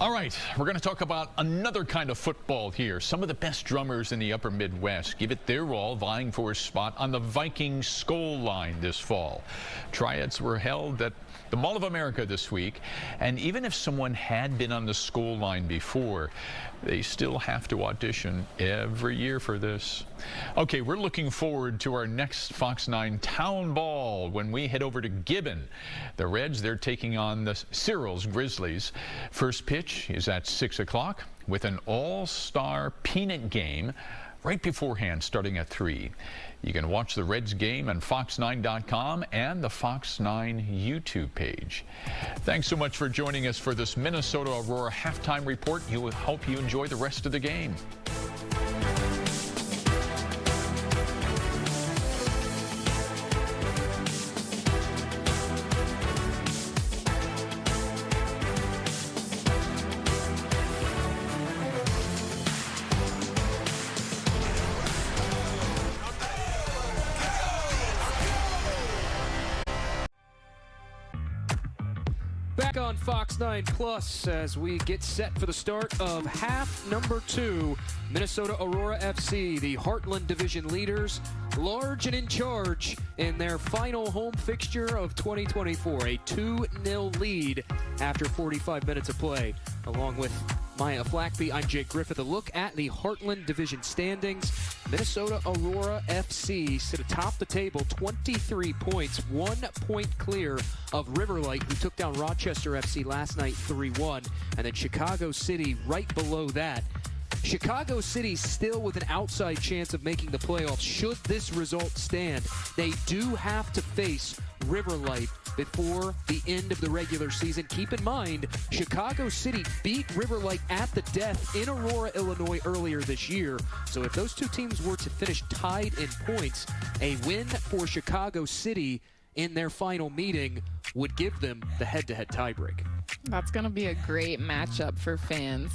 All right, we're going to talk about another kind of football here. Some of the best drummers in the upper Midwest give it their all, vying for a spot on the Vikings Skol line this fall. Tryouts were held at the Mall of America this week, and even if someone had been on the Skol line before, they still have to audition every year for this. Okay, we're looking forward to our next Fox 9 Town Ball when we head over to Gibbon. The Reds, they're taking on the Cyril's Grizzlies. First pitch is at 6 o'clock with an all-star peanut game right beforehand, starting at 3. You can watch the Reds game on fox9.com and the Fox 9 YouTube page. Thanks so much for joining us for this Minnesota Aurora halftime report. We hope you enjoy the rest of the game. Back on Fox 9 Plus as we get set for the start of half number 2. Minnesota Aurora FC, the Heartland Division leaders, large and in charge in their final home fixture of 2024. A 2-0 lead after 45 minutes of play. Along with Maya Flackby, I'm Jake Griffith. A look at the Heartland Division standings. Minnesota Aurora FC sit atop the table, 23 points, 1 point clear of Riverlight, who took down Rochester FC last night 3-1, and then Chicago City right below that. Chicago City still with an outside chance of making the playoffs should this result stand. They do have to face Riverlight before the end of the regular season. Keep in mind, Chicago City beat River Light at the death in Aurora, Illinois earlier this year. So if those two teams were to finish tied in points, a win for Chicago City in their final meeting would give them the head-to-head tiebreak. That's going to be a great matchup for fans.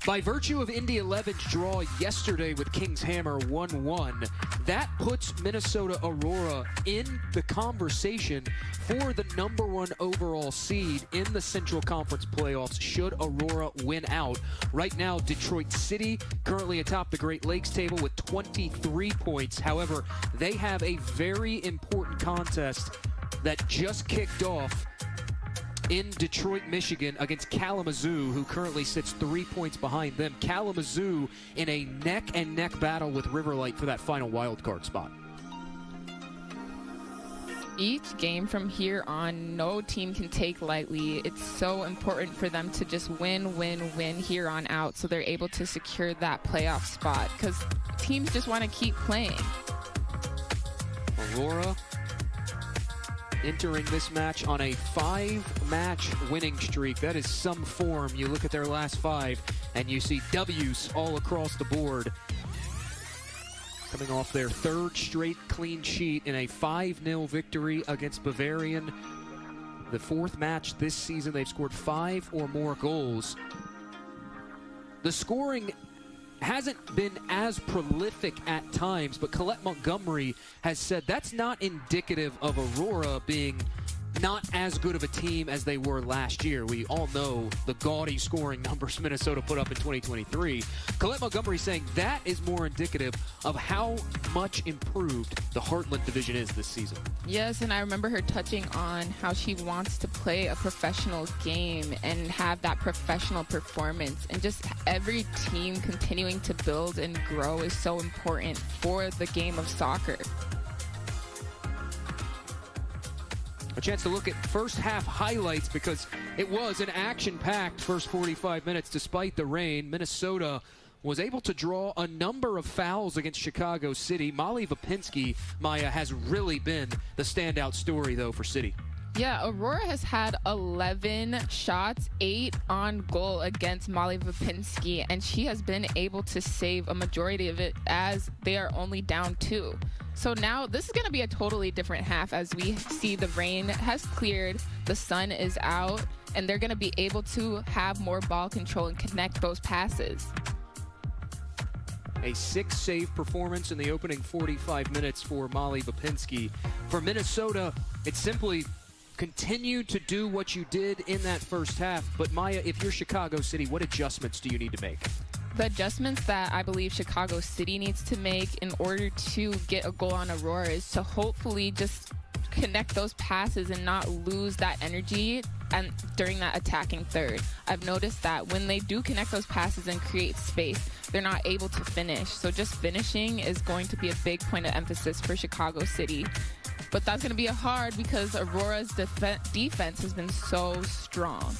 By virtue of Indy 11's draw yesterday with Kings Hammer 1-1, that puts Minnesota Aurora in the conversation for the #1 overall seed in the Central Conference playoffs should Aurora win out. Right now, Detroit City currently atop the Great Lakes table with 23 points. However, they have a very important contest that just kicked off in Detroit, Michigan against Kalamazoo, who currently sits 3 points behind them. Kalamazoo in a neck-and-neck battle with River Light for that final wildcard spot. Each game from here on, no team can take lightly. It's so important for them to just win here on out so they're able to secure that playoff spot because teams just want to keep playing. Aurora entering this match on a 5-match winning streak. That is some form. You look at their last 5 and you see W's all across the board. Coming off their 3rd straight clean sheet in a 5-0 victory against Bavarian. The 4th match this season, they've scored 5 or more goals. The scoring hasn't been as prolific at times, but Colette Montgomery has said that's not indicative of Aurora being not as good of a team as they were last year. We all know the gaudy scoring numbers Minnesota put up in 2023. Colette Montgomery saying that is more indicative of how much improved the Heartland division is this season. Yes, and I remember her touching on how she wants to play a professional game and have that professional performance. And just every team continuing to build and grow is so important for the game of soccer. A chance to look at first half highlights because it was an action-packed first 45 minutes despite the rain. Minnesota was able to draw a number of fouls against Chicago City. Molly Vapinski, Maya, has really been the standout story, though, for City. Yeah, Aurora has had 11 shots, 8 on goal against Molly Vapinski, and she has been able to save a majority of it as they are only down 2. So now this is going to be a totally different half as we see the rain has cleared, the sun is out, and they're going to be able to have more ball control and connect those passes. A 6-save performance in the opening 45 minutes for Molly Vapinski. For Minnesota, it's simply continue to do what you did in that first half. But Maya, if you're Chicago City, what adjustments do you need to make? The adjustments that I believe Chicago City needs to make in order to get a goal on Aurora is to hopefully just connect those passes and not lose that energy and during that attacking third. I've noticed that when they do connect those passes and create space, they're not able to finish. So just finishing is going to be a big point of emphasis for Chicago City. But that's going to be hard because Aurora's defense has been so strong.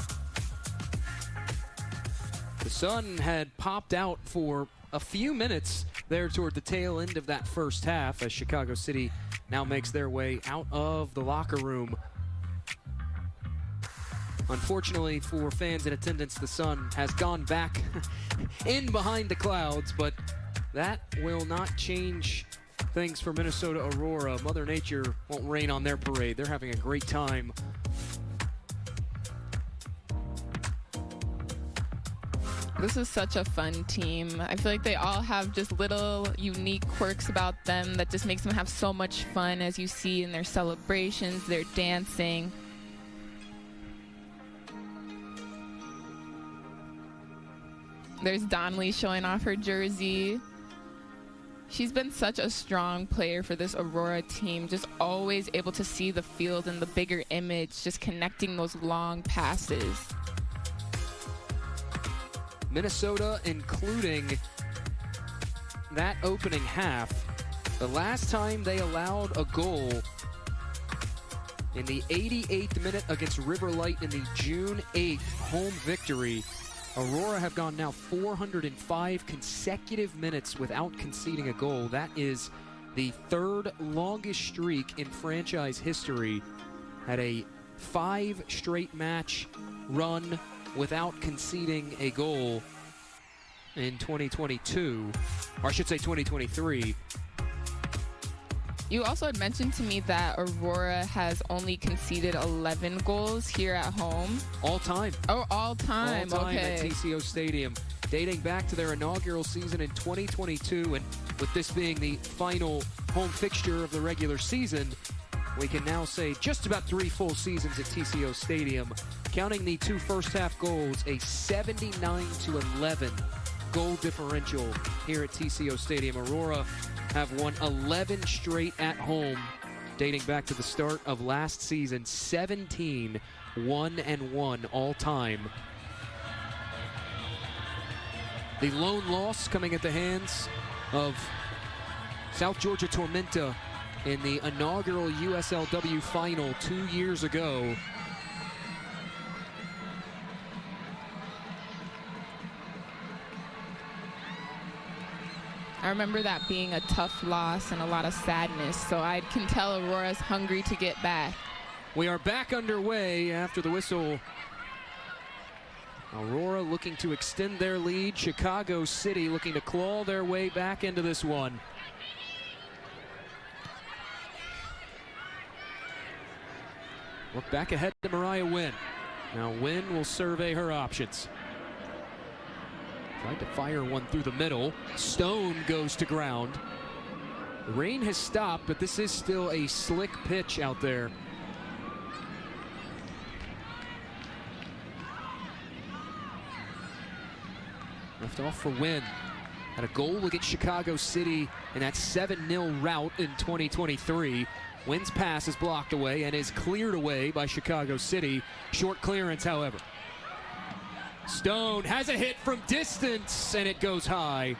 The sun had popped out for a few minutes there toward the tail end of that first half as Chicago City now makes their way out of the locker room. Unfortunately for fans in attendance, the sun has gone back in behind the clouds, but that will not change things for Minnesota Aurora. Mother Nature won't rain on their parade. They're having a great time. This is such a fun team. I feel like they all have just little unique quirks about them that just makes them have so much fun, as you see in their celebrations, their dancing. There's Donnelly showing off her jersey. She's been such a strong player for this Aurora team, just always able to see the field and the bigger image, just connecting those long passes. Minnesota, including that opening half, the last time they allowed a goal in the 88th minute against River Light in the June 8th home victory. Aurora have gone now 405 consecutive minutes without conceding a goal. That is the third longest streak in franchise history, had a 5 straight match run without conceding a goal in 2022, or I should say 2023. You also had mentioned to me that Aurora has only conceded 11 goals here at home. All time. Oh, all time. All time okay. at TCO Stadium, dating back to their inaugural season in 2022. And with this being the final home fixture of the regular season, we can now say just about 3 full seasons at TCO Stadium. Counting the 2 first-half goals, a 79-11 goal differential here at TCO Stadium. Aurora have won 11 straight at home, dating back to the start of last season. 17 1-1 all time. The lone loss coming at the hands of South Georgia Tormenta in the inaugural USLW final 2 years ago. I remember that being a tough loss and a lot of sadness, so I can tell Aurora's hungry to get back. We are back underway after the whistle. Aurora looking to extend their lead. Chicago City looking to claw their way back into this one. Look back ahead to Mariah Wynn. Now Wynn will survey her options. Tried to fire one through the middle. Stone goes to ground. The rain has stopped, but this is still a slick pitch out there. Left off for Wynn. Had a goal against Chicago City in that 7-0 rout in 2023. Wynn's pass is blocked away and is cleared away by Chicago City. Short clearance, however. Stone has a hit from distance, and it goes high.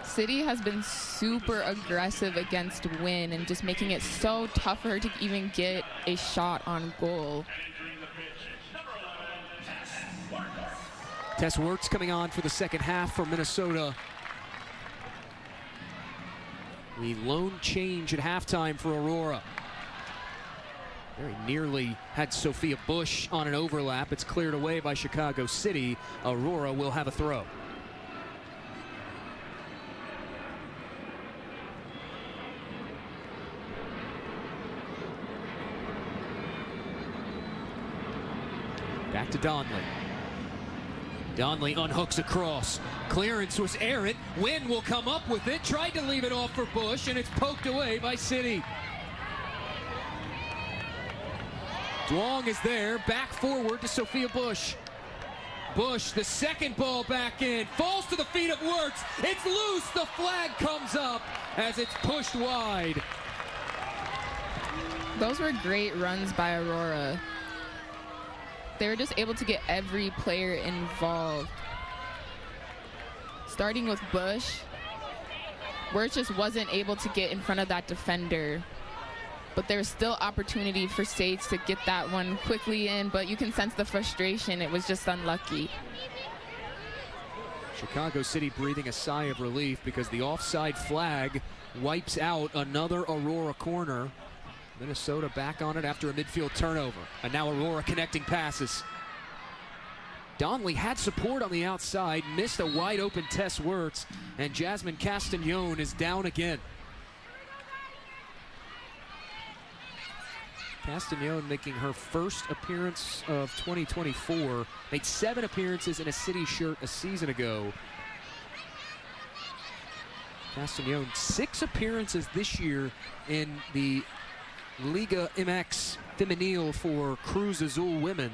City has been super aggressive against Wynn and just making it so tough for her to even get a shot on goal. Tess Wertz coming on for the second half for Minnesota. The lone change at halftime for Aurora. Very nearly had Sophia Bush on an overlap. It's cleared away by Chicago City. Aurora will have a throw. Back to Donley. Donley unhooks across. Clearance was errant. Wynn will come up with it. Tried to leave it off for Bush, and it's poked away by City. Duong is there, back forward to Sophia Bush. Bush, the second ball back in, falls to the feet of Wertz. It's loose, the flag comes up as it's pushed wide. Those were great runs by Aurora. They were just able to get every player involved. Starting with Bush, Wertz just wasn't able to get in front of that defender. But there's still opportunity for Sage to get that one quickly in, but you can sense the frustration. It was just unlucky. Chicago City breathing a sigh of relief because the offside flag wipes out another Aurora corner. Minnesota back on it after a midfield turnover. And now Aurora connecting passes. Donley had support on the outside, missed a wide open Tess Wertz, and Jasmine Castagnon is down again. Castagnon making her first appearance of 2024. Made 7 appearances in a City shirt a season ago. Castagnon 6 appearances this year in the Liga MX Femenil for Cruz Azul women.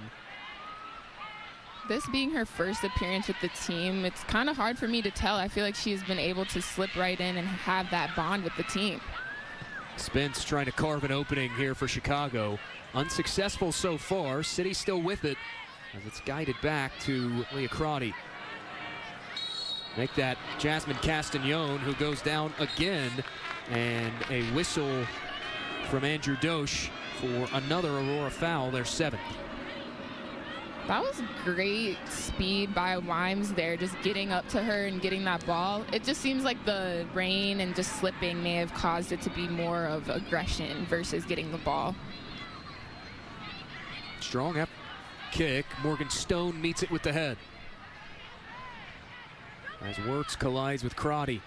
This being her first appearance with the team, it's kind of hard for me to tell. I feel like she's been able to slip right in and have that bond with the team. Spence trying to carve an opening here for Chicago. Unsuccessful so far. City still with it as it's guided back to Leah Crotty. Make that Jasmine Castagnon, who goes down again, and a whistle from Andrew Dosch for another Aurora foul, their 7th. That was great speed by Wimes there, just getting up to her and getting that ball. It just seems like the rain and just slipping may have caused it to be more of aggression versus getting the ball. Strong up kick. Morgan Stone meets it with the head. As Wirtz collides with Crotty.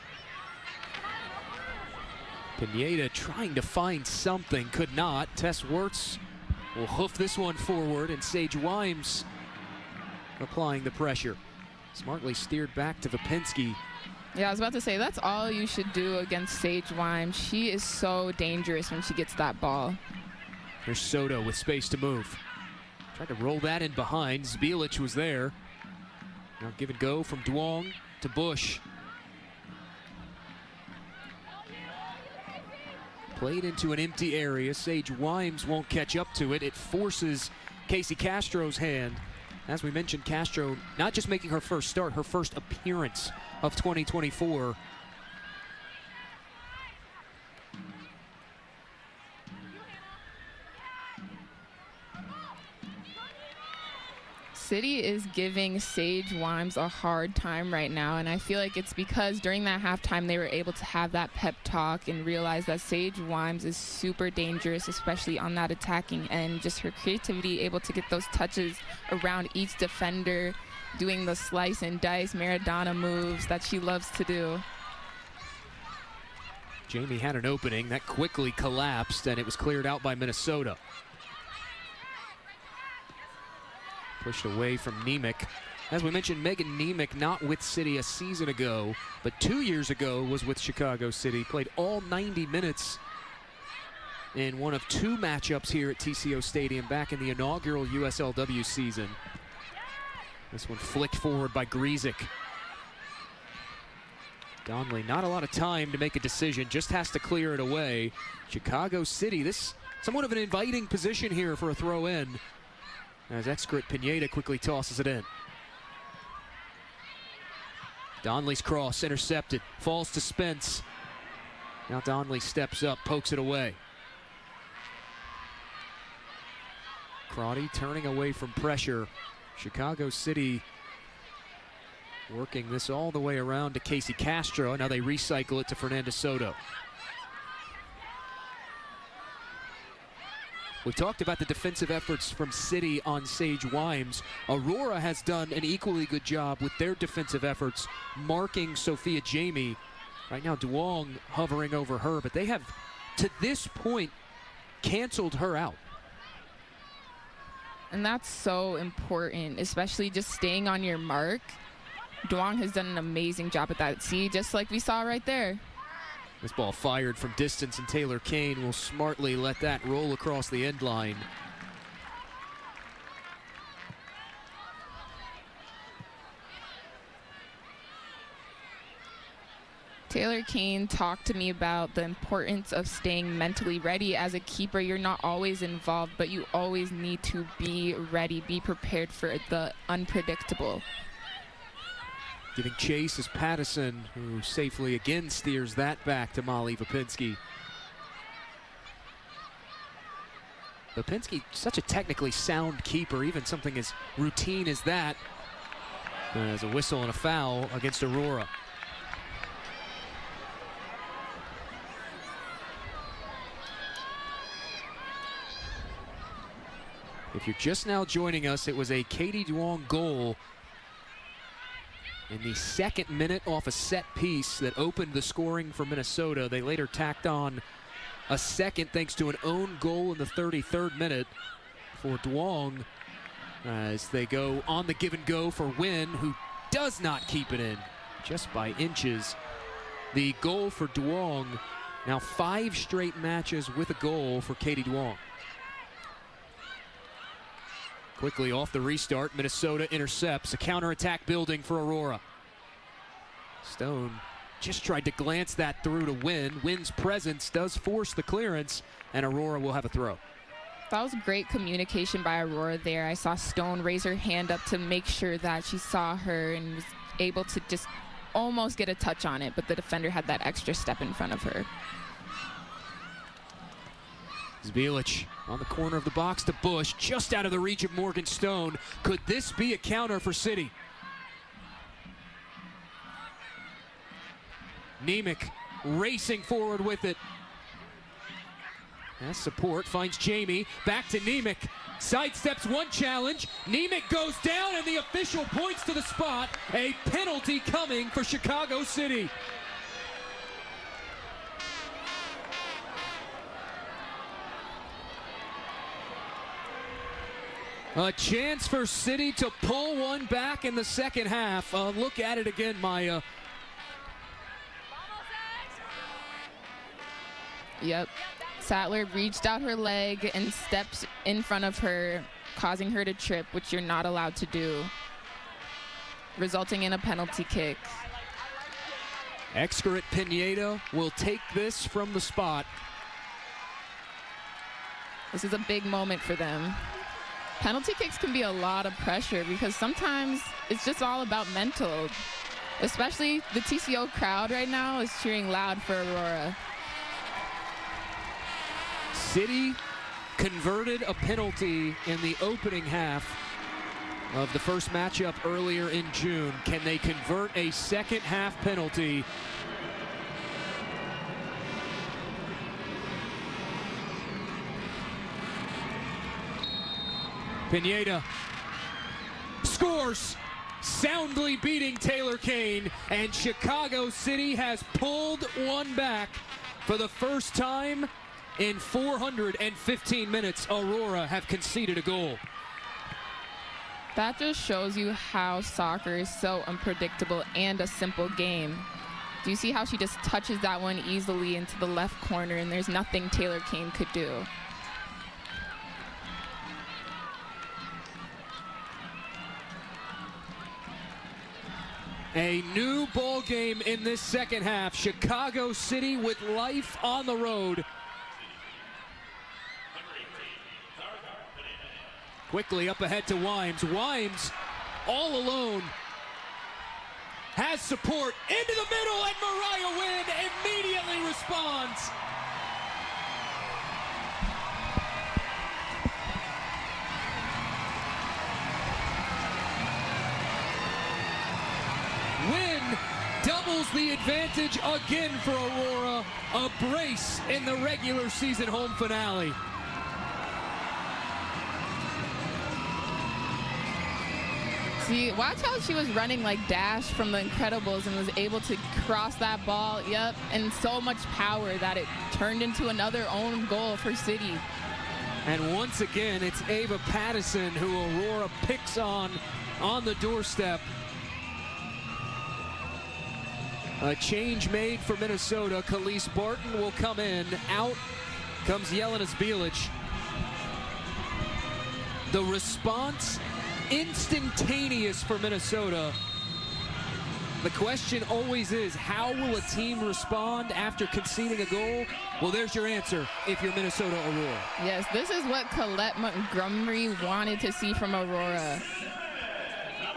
Pineda trying to find something, could not. Tess Wirtz will hoof this one forward, and Sage Wimes applying the pressure. Smartly steered back to Vipinski. Yeah, I was about to say, that's all you should do against Sage Wimes. She is so dangerous when she gets that ball. Here's Soto with space to move. Tried to roll that in behind. Zbielich was there. Now give and go from Duong to Bush. Played into an empty area. Sage Wimes won't catch up to it. It forces Casey Castro's hand. As we mentioned, Castro not just making her first start, her first appearance of 2024. City is giving Sage Wimes a hard time right now, and I feel like it's because during that halftime they were able to have that pep talk and realize that Sage Wimes is super dangerous, especially on that attacking end. Just her creativity, able to get those touches around each defender, doing the slice and dice Maradona moves that she loves to do. Jamie had an opening that quickly collapsed, and it was cleared out by Minnesota. Pushed away from Nemec. As we mentioned, Megan Nemec not with City a season ago, but 2 years ago was with Chicago City. Played all 90 minutes in one of 2 matchups here at TCO Stadium back in the inaugural USLW season. This one flicked forward by Grzyk. Donnelly, not a lot of time to make a decision, just has to clear it away. Chicago City, this somewhat of an inviting position here for a throw in, as Excret Pineda quickly tosses it in. Donnelly's cross intercepted, falls to Spence. Now Donnelly steps up, pokes it away. Crotty turning away from pressure. Chicago City working this all the way around to Casey Castro. Now they recycle it to Fernanda Soto. We've talked about the defensive efforts from City on Sage Wimes. Aurora has done an equally good job with their defensive efforts, marking Sophia Jamie. Right now, Duong hovering over her, but they have, to this point, canceled her out. And that's so important, especially just staying on your mark. Duong has done an amazing job at that. See, just like we saw right there. This ball fired from distance, and Taylor Kane will smartly let that roll across the end line. Taylor Kane talked to me about the importance of staying mentally ready. As a keeper, you're not always involved, but you always need to be ready, be prepared for the unpredictable. Giving chase is Pattison, who safely again steers that back to Molly Vipinski. Vipinski, such a technically sound keeper, even something as routine as that. As a whistle and a foul against Aurora. If you're just now joining us, it was a Katie Duong goal in the 2nd minute off a set piece that opened the scoring for Minnesota. They later tacked on a second thanks to an own goal in the 33rd minute for Duong as they go on the give and go for Wynn, who does not keep it in just by inches. The goal for Duong, now 5 straight matches with a goal for Katie Duong. Quickly off the restart, Minnesota intercepts. A counterattack building for Aurora. Stone just tried to glance that through to Wynn. Wynn's presence does force the clearance, and Aurora will have a throw. That was great communication by Aurora there. I saw Stone raise her hand up to make sure that she saw her and was able to just almost get a touch on it, but the defender had that extra step in front of her. Zbielich on the corner of the box to Bush, just out of the reach of Morgan Stone. Could this be a counter for City? Nemec racing forward with it. Has support, finds Jamie, back to Nemec. Sidesteps one challenge. Nemec goes down and the official points to the spot. A penalty coming for Chicago City. A chance for City to pull one back in the second half. Look at it again, Maya. Yep. Sattler reached out her leg and stepped in front of her, causing her to trip, which you're not allowed to do, resulting in a penalty kick. Excurrent Pineda will take this from the spot. This is a big moment for them. Penalty kicks can be a lot of pressure because sometimes it's just all about mental. Especially the TCO crowd right now is cheering loud for Aurora. City converted a penalty in the opening half of the first matchup earlier in June. Can they convert a second half penalty? Pineda scores, soundly beating Taylor Kane, and Chicago City has pulled one back for the first time in 415 minutes. Aurora have conceded a goal. That just shows you how soccer is so unpredictable and a simple game. Do you see how she just touches that one easily into the left corner and there's nothing Taylor Kane could do? A new ball game in this second half. Chicago City with life on the road. Quickly up ahead to Wimes. Wimes all alone. Has support into the middle, and Mariah Wynn immediately responds. Wynn doubles the advantage again for Aurora. A brace in the regular season home finale. See, watch how she was running like Dash from The Incredibles and was able to cross that ball, yep, and so much power that it turned into another own goal for City. And once again, it's Ava Pattison who Aurora picks on the doorstep. A change made for Minnesota. Khalees Barton will come in. Out comes Jelena Zbielich. The response instantaneous for Minnesota. The question always is, how will a team respond after conceding a goal? Well, there's your answer if you're Minnesota Aurora. Yes, this is what Colette Montgomery wanted to see from Aurora.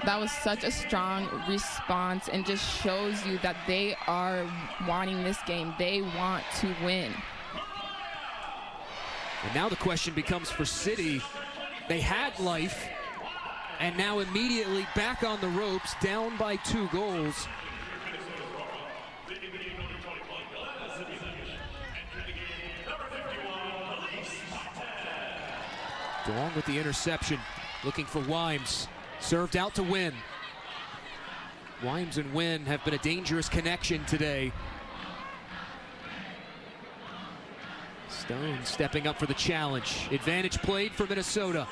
That was such a strong response and just shows you that they are wanting this game. They want to win. And now the question becomes for City. They had life, and now immediately back on the ropes, down by 2 goals. Along with the interception, looking for Wimes. Served out to Wynn. Wimes and Wynn have been a dangerous connection today. Stone stepping up for the challenge. Advantage played for Minnesota.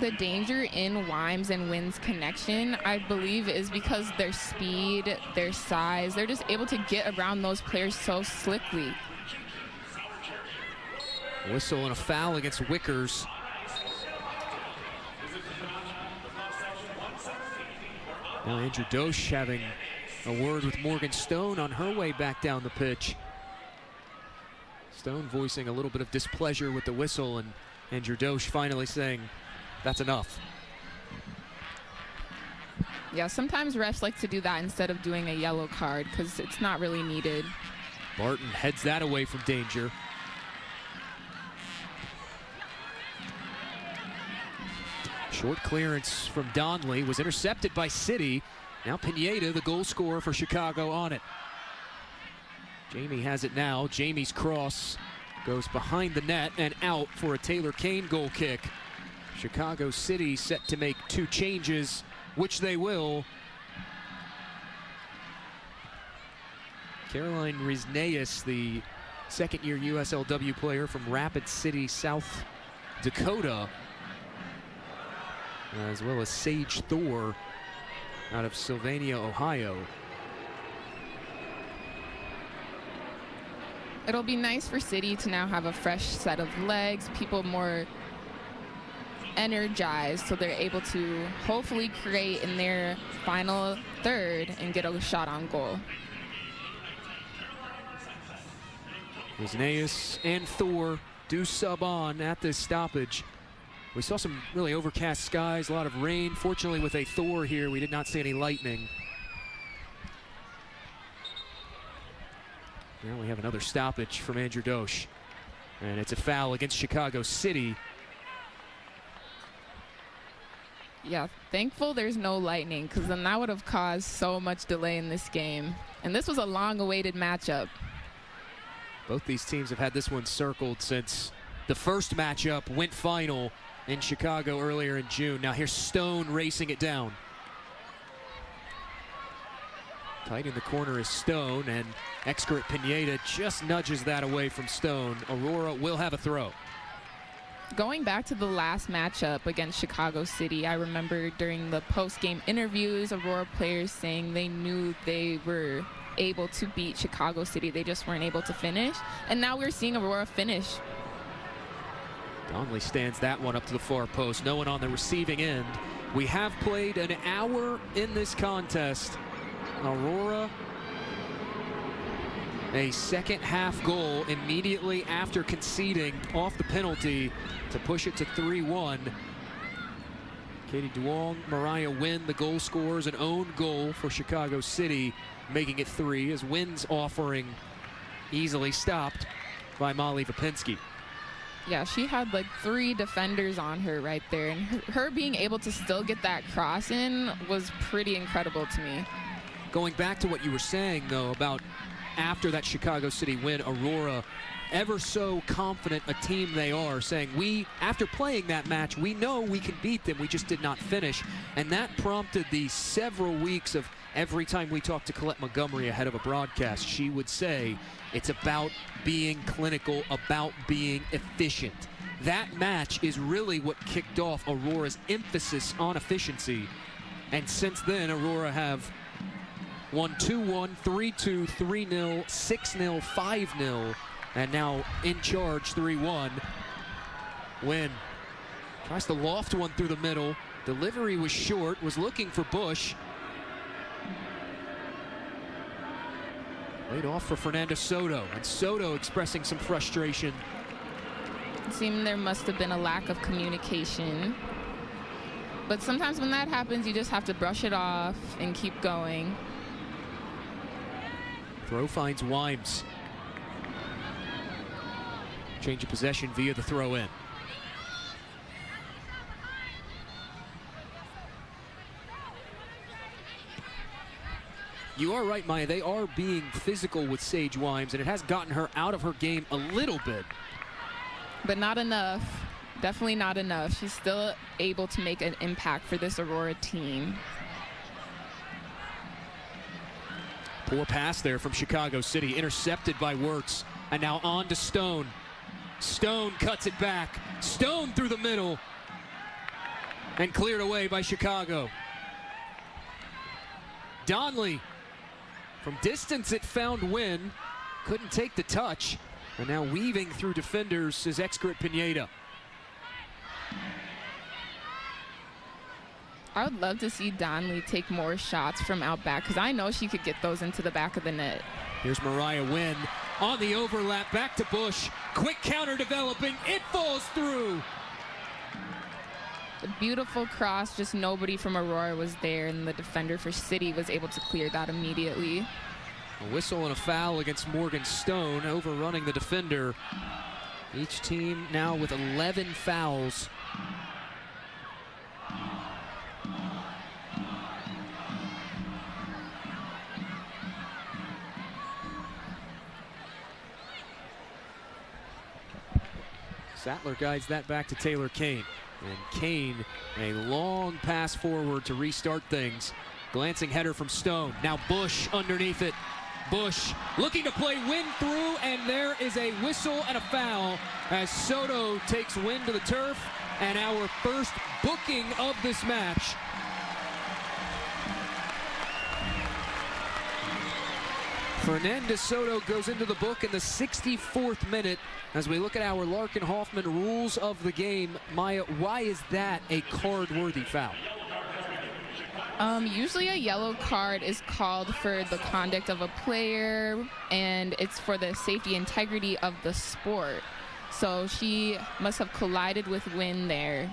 The danger in Wimes and Wynn's connection, I believe, is because their speed, their size, they're just able to get around those players so slickly. Whistle and a foul against Wickers. Now Andrew Dosch having a word with Morgan Stone on her way back down the pitch. Stone voicing a little bit of displeasure with the whistle, and Andrew Dosch finally saying, that's enough. Yeah, sometimes refs like to do that instead of doing a yellow card because it's not really needed. Barton heads that away from danger. Short clearance from Donnelly was intercepted by City. Now Pineda, the goal scorer for Chicago, on it. Jamie has it now. Jamie's cross goes behind the net and out for a Taylor Kane goal kick. Chicago City set to make 2 changes, which they will. Caroline Rizneus, the second-year USLW player from Rapid City, South Dakota, as well as Sage Thor out of Sylvania, Ohio. It'll be nice for City to now have a fresh set of legs, people more energized, so they're able to hopefully create in their final third and get a shot on goal. Rizneus and Thor do sub on at this stoppage. We saw some really overcast skies, a lot of rain. Fortunately, with a Thor here, we did not see any lightning. Now we have another stoppage from Andrew Dosch, and it's a foul against Chicago City. Yeah, thankful there's no lightning, because then that would have caused so much delay in this game. And this was a long-awaited matchup. Both these teams have had this one circled since the first matchup went final in Chicago earlier in June. Now here's Stone racing it down. Tight in the corner is Stone, and Excret Pineda just nudges that away from Stone. Aurora will have a throw. Going back to the last matchup against Chicago City, I remember during the post-game interviews, Aurora players saying they knew they were able to beat Chicago City. They just weren't able to finish. And now we're seeing Aurora finish. Donnelly stands that one up to the far post. No one on the receiving end. We have played an hour in this contest. Aurora, a second half goal immediately after conceding off the penalty to push it to 3-1. Katie Duong, Mariah Wynn, the goal scorers, an own goal for Chicago City, making it 3 as Wynn's offering easily stopped by Molly Vapinski. Yeah, she had like 3 defenders on her right there, and her being able to still get that cross in was pretty incredible to me. Going back to what you were saying, though, about after that Chicago City win, Aurora, ever so confident a team they are, saying after playing that match, we know we can beat them, we just did not finish. And that prompted the several weeks of every time we talked to Colette Montgomery ahead of a broadcast, she would say, it's about being clinical, about being efficient. That match is really what kicked off Aurora's emphasis on efficiency. And since then, Aurora have won 2-1, 3-2, 3-0, 6-0, 5-0, and now in charge 3-1. Wynn tries to loft one through the middle. Delivery was short, was looking for Bush. Laid off for Fernanda Soto, and Soto expressing some frustration. It seemed there must have been a lack of communication. But sometimes when that happens, you just have to brush it off and keep going. Throw finds Wimes. Change of possession via the throw in. You are right, Maya. They are being physical with Sage Wimes, and it has gotten her out of her game a little bit. But not enough. Definitely not enough. She's still able to make an impact for this Aurora team. Poor pass there from Chicago City, intercepted by Wirtz, and now on to Stone. Stone cuts it back. Stone through the middle, and cleared away by Chicago. Donnelly, from distance it found Wynn, couldn't take the touch, and now weaving through defenders is Excret Pineda. I would love to see Donnelly take more shots from out back, because I know she could get those into the back of the net. Here's Mariah Wynn on the overlap, back to Bush. Quick counter developing, it falls through. A beautiful cross, just nobody from Aurora was there, and the defender for City was able to clear that immediately. A whistle and a foul against Morgan Stone, overrunning the defender. Each team now with 11 fouls. Sattler guides that back to Taylor Kane. And Kane, a long pass forward to restart things. Glancing header from Stone. Now Bush underneath it. Bush looking to play Wynn through, and there is a whistle and a foul as Soto takes Wynn to the turf, and our first booking of this match. Fernando Soto goes into the book in the 64th minute. As we look at our Larkin Hoffman rules of the game, Maya, why is that a card-worthy foul? Usually a yellow card is called for the conduct of a player, and it's for the safety integrity of the sport. So she must have collided with Wynn there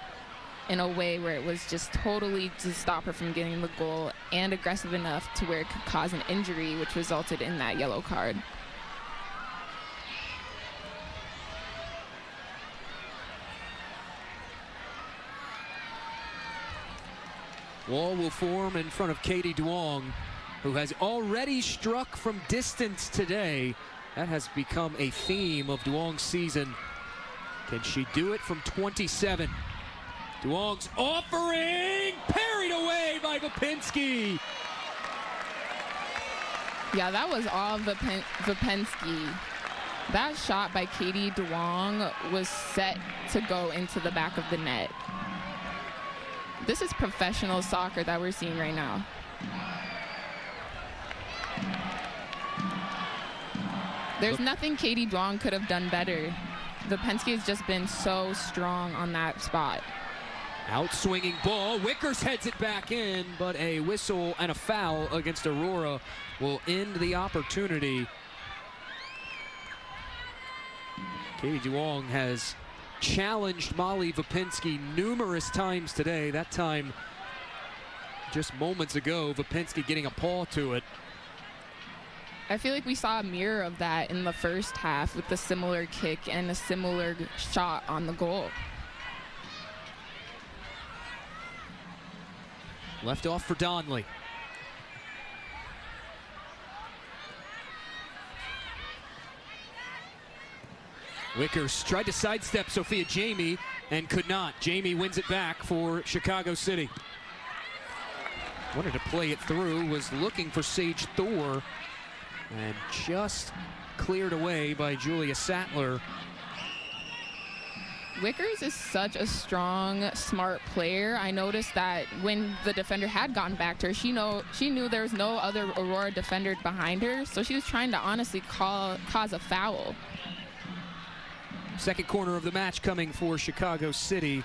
in a way where it was just totally to stop her from getting the goal, and aggressive enough to where it could cause an injury, which resulted in that yellow card. Wall will form in front of Katie Duong, who has already struck from distance today. That has become a theme of Duong's season. Can she do it from 27? Duong's offering, parried away by Vipinski. Yeah, that was all Vipinski. That shot by Katie Duong was set to go into the back of the net. This is professional soccer that we're seeing right now. There's nothing Katie Duong could have done better. Vipinski has just been so strong on that spot. Out-swinging ball, Wickers heads it back in, but a whistle and a foul against Aurora will end the opportunity. Katie Duong has challenged Molly Vipinski numerous times today. That time just moments ago, Vipinski getting a paw to it. I feel like we saw a mirror of that in the first half with the similar kick and a similar shot on the goal. Left off for Donley. Wickers tried to sidestep Sophia Jamie and could not. Jamie wins it back for Chicago City. Wanted to play it through, was looking for Sage Thor, and just cleared away by Julia Sattler. Wickers is such a strong, smart player. I noticed that when the defender had gone back to her, she knew there was no other Aurora defender behind her, so she was trying to honestly cause a foul. Second corner of the match coming for Chicago City.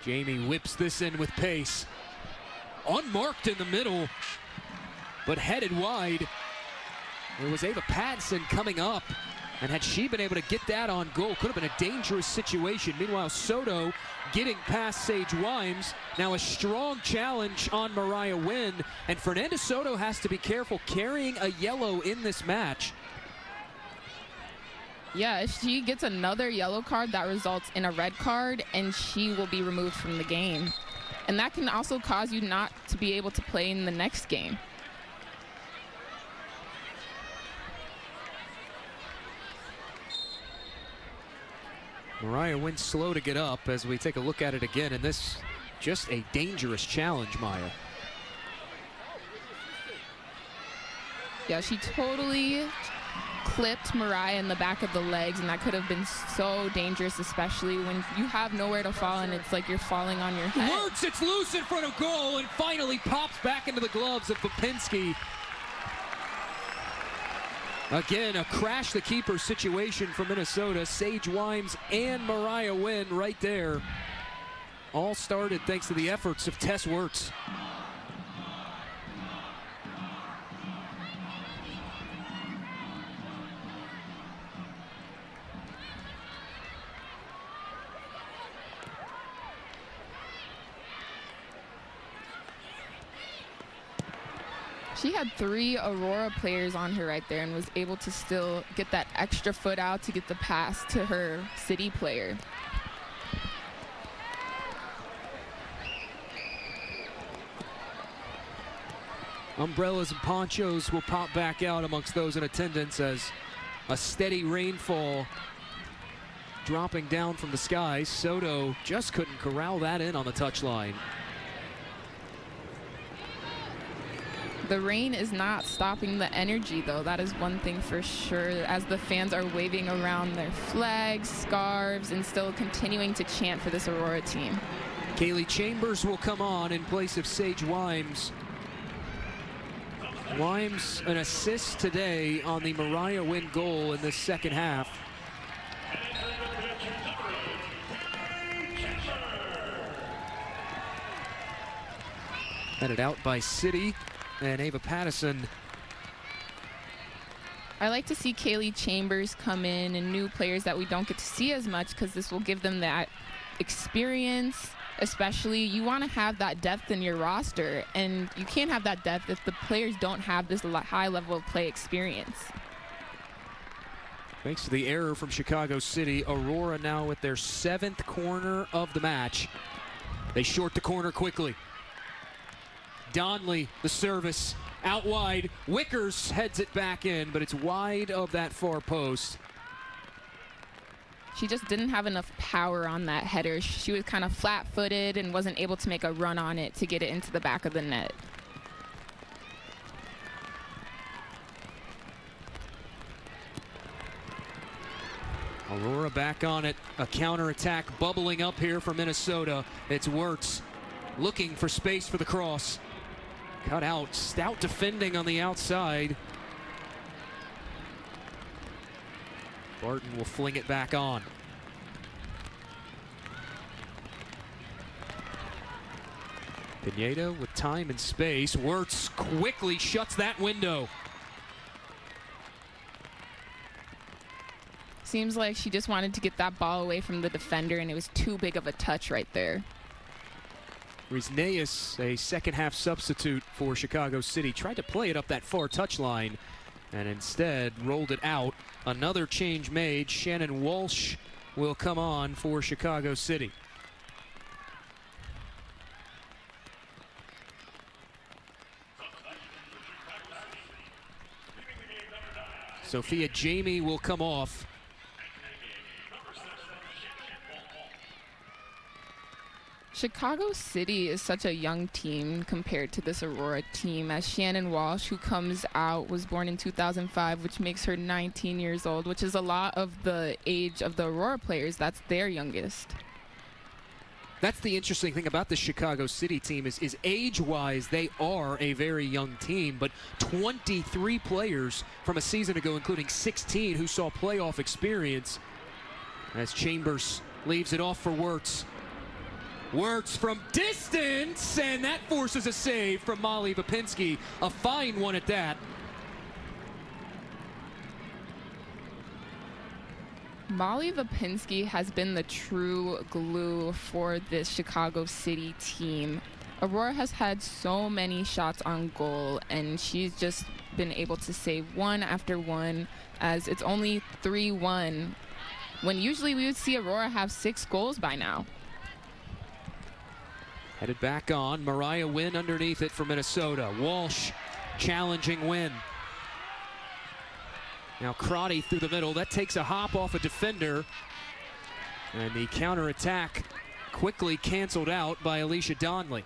Jamie whips this in with pace. Unmarked in the middle, but headed wide. There was Ava Pattinson coming up, and had she been able to get that on goal, could have been a dangerous situation. Meanwhile, Soto getting past Sage Wimes. Now a strong challenge on Mariah Wynn, and Fernanda Soto has to be careful carrying a yellow in this match. Yeah, if she gets another yellow card, that results in a red card, and she will be removed from the game. And that can also cause you not to be able to play in the next game. Mariah Wynn slow to get up as we take a look at it again, and this just a dangerous challenge, Maya. Yeah, she totally clipped Mariah in the back of the legs, and that could have been so dangerous, especially when you have nowhere to fall and it's like you're falling on your head. Works, it's loose in front of goal and finally pops back into the gloves of Vipinski. Again, a crash the keeper situation for Minnesota. Sage Wimes and Mariah Wynn right there. All started thanks to the efforts of Tess Wirtz. She had 3 Aurora players on her right there and was able to still get that extra foot out to get the pass to her city player. Umbrellas and ponchos will pop back out amongst those in attendance as a steady rainfall dropping down from the skies. Soto just couldn't corral that in on the touchline. The rain is not stopping the energy, though. That is one thing for sure, as the fans are waving around their flags, scarves, and still continuing to chant for this Aurora team. Kaylee Chambers will come on in place of Sage Wimes. Wimes an assist today on the Mariah Wynn goal in the second half. Headed out by City and Ava Pattison. I like to see Kaylee Chambers come in and new players that we don't get to see as much, because this will give them that experience. Especially, you want to have that depth in your roster, and you can't have that depth if the players don't have this high level of play experience. Thanks to the error from Chicago City, Aurora now with their 7th corner of the match. They short the corner quickly. Donley, the service, out wide. Wickers heads it back in, but it's wide of that far post. She just didn't have enough power on that header. She was kind of flat-footed and wasn't able to make a run on it to get it into the back of the net. Aurora back on it. A counterattack bubbling up here for Minnesota. It's Wirtz looking for space for the cross. Cut out. Stout defending on the outside. Barton will fling it back on. Pineda with time and space. Wirtz quickly shuts that window. Seems like she just wanted to get that ball away from the defender, and it was too big of a touch right there. Rizneus, a second half substitute for Chicago City, tried to play it up that far touchline and instead rolled it out. Another change made. Shannon Walsh will come on for Chicago City. Sophia Jamie will come off. Chicago City is such a young team compared to this Aurora team, as Shannon Walsh, who comes out, was born in 2005, which makes her 19 years old, which is a lot of the age of the Aurora players. That's their youngest. That's the interesting thing about the Chicago City team is age-wise, they are a very young team, but 23 players from a season ago, including 16 who saw playoff experience, as Chambers leaves it off for Wirtz. Wirtz from distance, and that forces a save from Molly Vapinski. A fine one at that. Molly Vapinski has been the true glue for this Chicago City team. Aurora has had so many shots on goal, and she's just been able to save one after one, as it's only 3-1, when usually we would see Aurora have 6 goals by now. Headed back on. Mariah Wynn underneath it for Minnesota. Walsh challenging Wynn. Now Crotty through the middle. That takes a hop off a defender. And the counterattack quickly canceled out by Alicia Donley.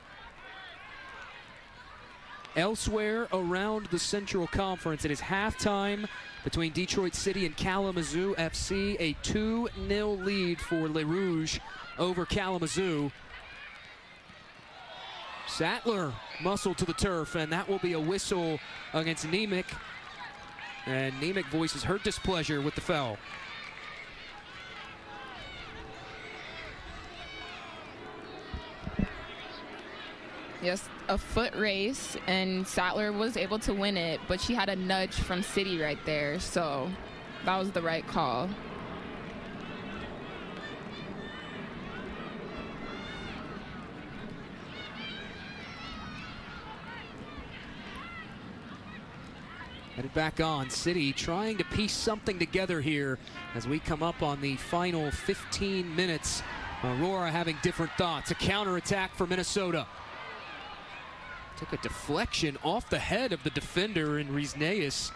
Elsewhere around the Central Conference, it is halftime between Detroit City and Kalamazoo FC. A 2-0 lead for Les Rouges over Kalamazoo. Sattler muscled to the turf, and that will be a whistle against Nemec. And Nemec voices her displeasure with the foul. Yes, a foot race, and Sattler was able to win it, but she had a nudge from City right there, so that was the right call. Headed back on. City trying to piece something together here as we come up on the final 15 minutes. Aurora having different thoughts. A counterattack for Minnesota. Took a deflection off the head of the defender in Rizneus.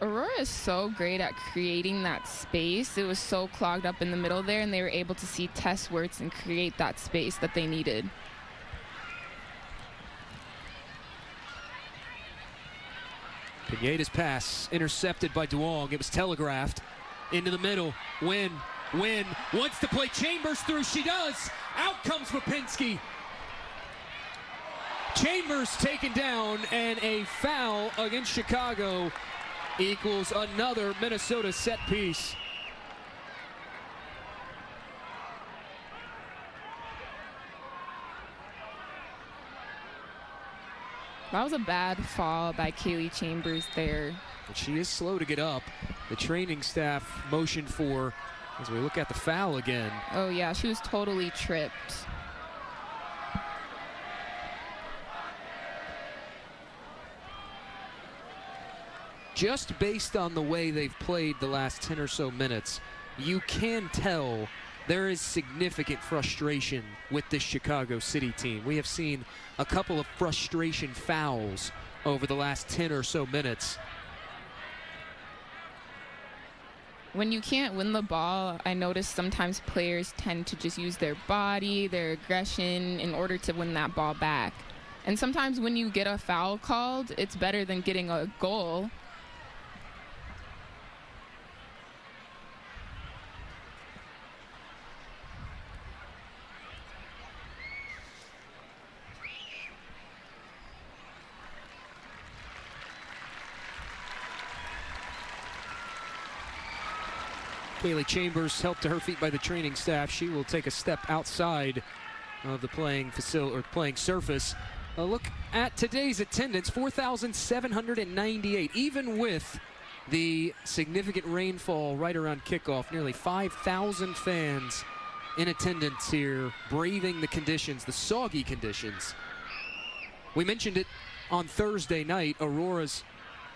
Aurora is so great at creating that space. It was so clogged up in the middle there, and they were able to see Tess Wirtz and create that space that they needed. Pineda's pass intercepted by Duong. It was telegraphed into the middle. Wynn wants to play Chambers through. She does. Out comes Rapinski. Chambers taken down, and a foul against Chicago equals another Minnesota set piece. That was a bad fall by Kaylee Chambers there. But she is slow to get up. The training staff motioned for, as we look at the foul again. Oh yeah, she was totally tripped. Just based on the way they've played the last 10 or so minutes, you can tell there is significant frustration with this Chicago City team. We have seen a couple of frustration fouls over the last 10 or so minutes. When you can't win the ball, I notice sometimes players tend to just use their body, their aggression in order to win that ball back. And sometimes when you get a foul called, it's better than getting a goal. Kaylee Chambers helped to her feet by the training staff. She will take a step outside of the playing surface. A look at today's attendance, 4,798. Even with the significant rainfall right around kickoff, nearly 5,000 fans in attendance here, braving the conditions, the soggy conditions. We mentioned it on Thursday night, Aurora's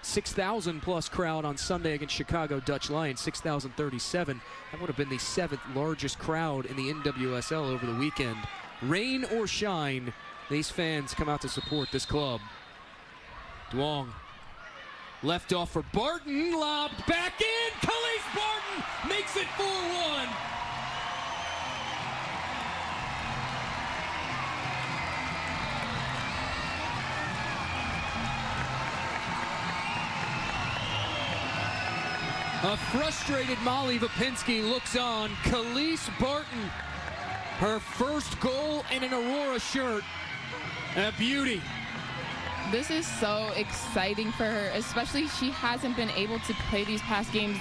6,000 plus crowd on Sunday against Chicago Dutch Lions, 6,037. That would have been the 7th largest crowd in the NWSL over the weekend. Rain or shine, these fans come out to support this club. Duong left off for Barton, lobbed back in. Khalees Barton makes it 4-1. A frustrated Molly Vapinski looks on. Khalees Barton, her first goal in an Aurora shirt. A beauty. This is so exciting for her, especially she hasn't been able to play these past games.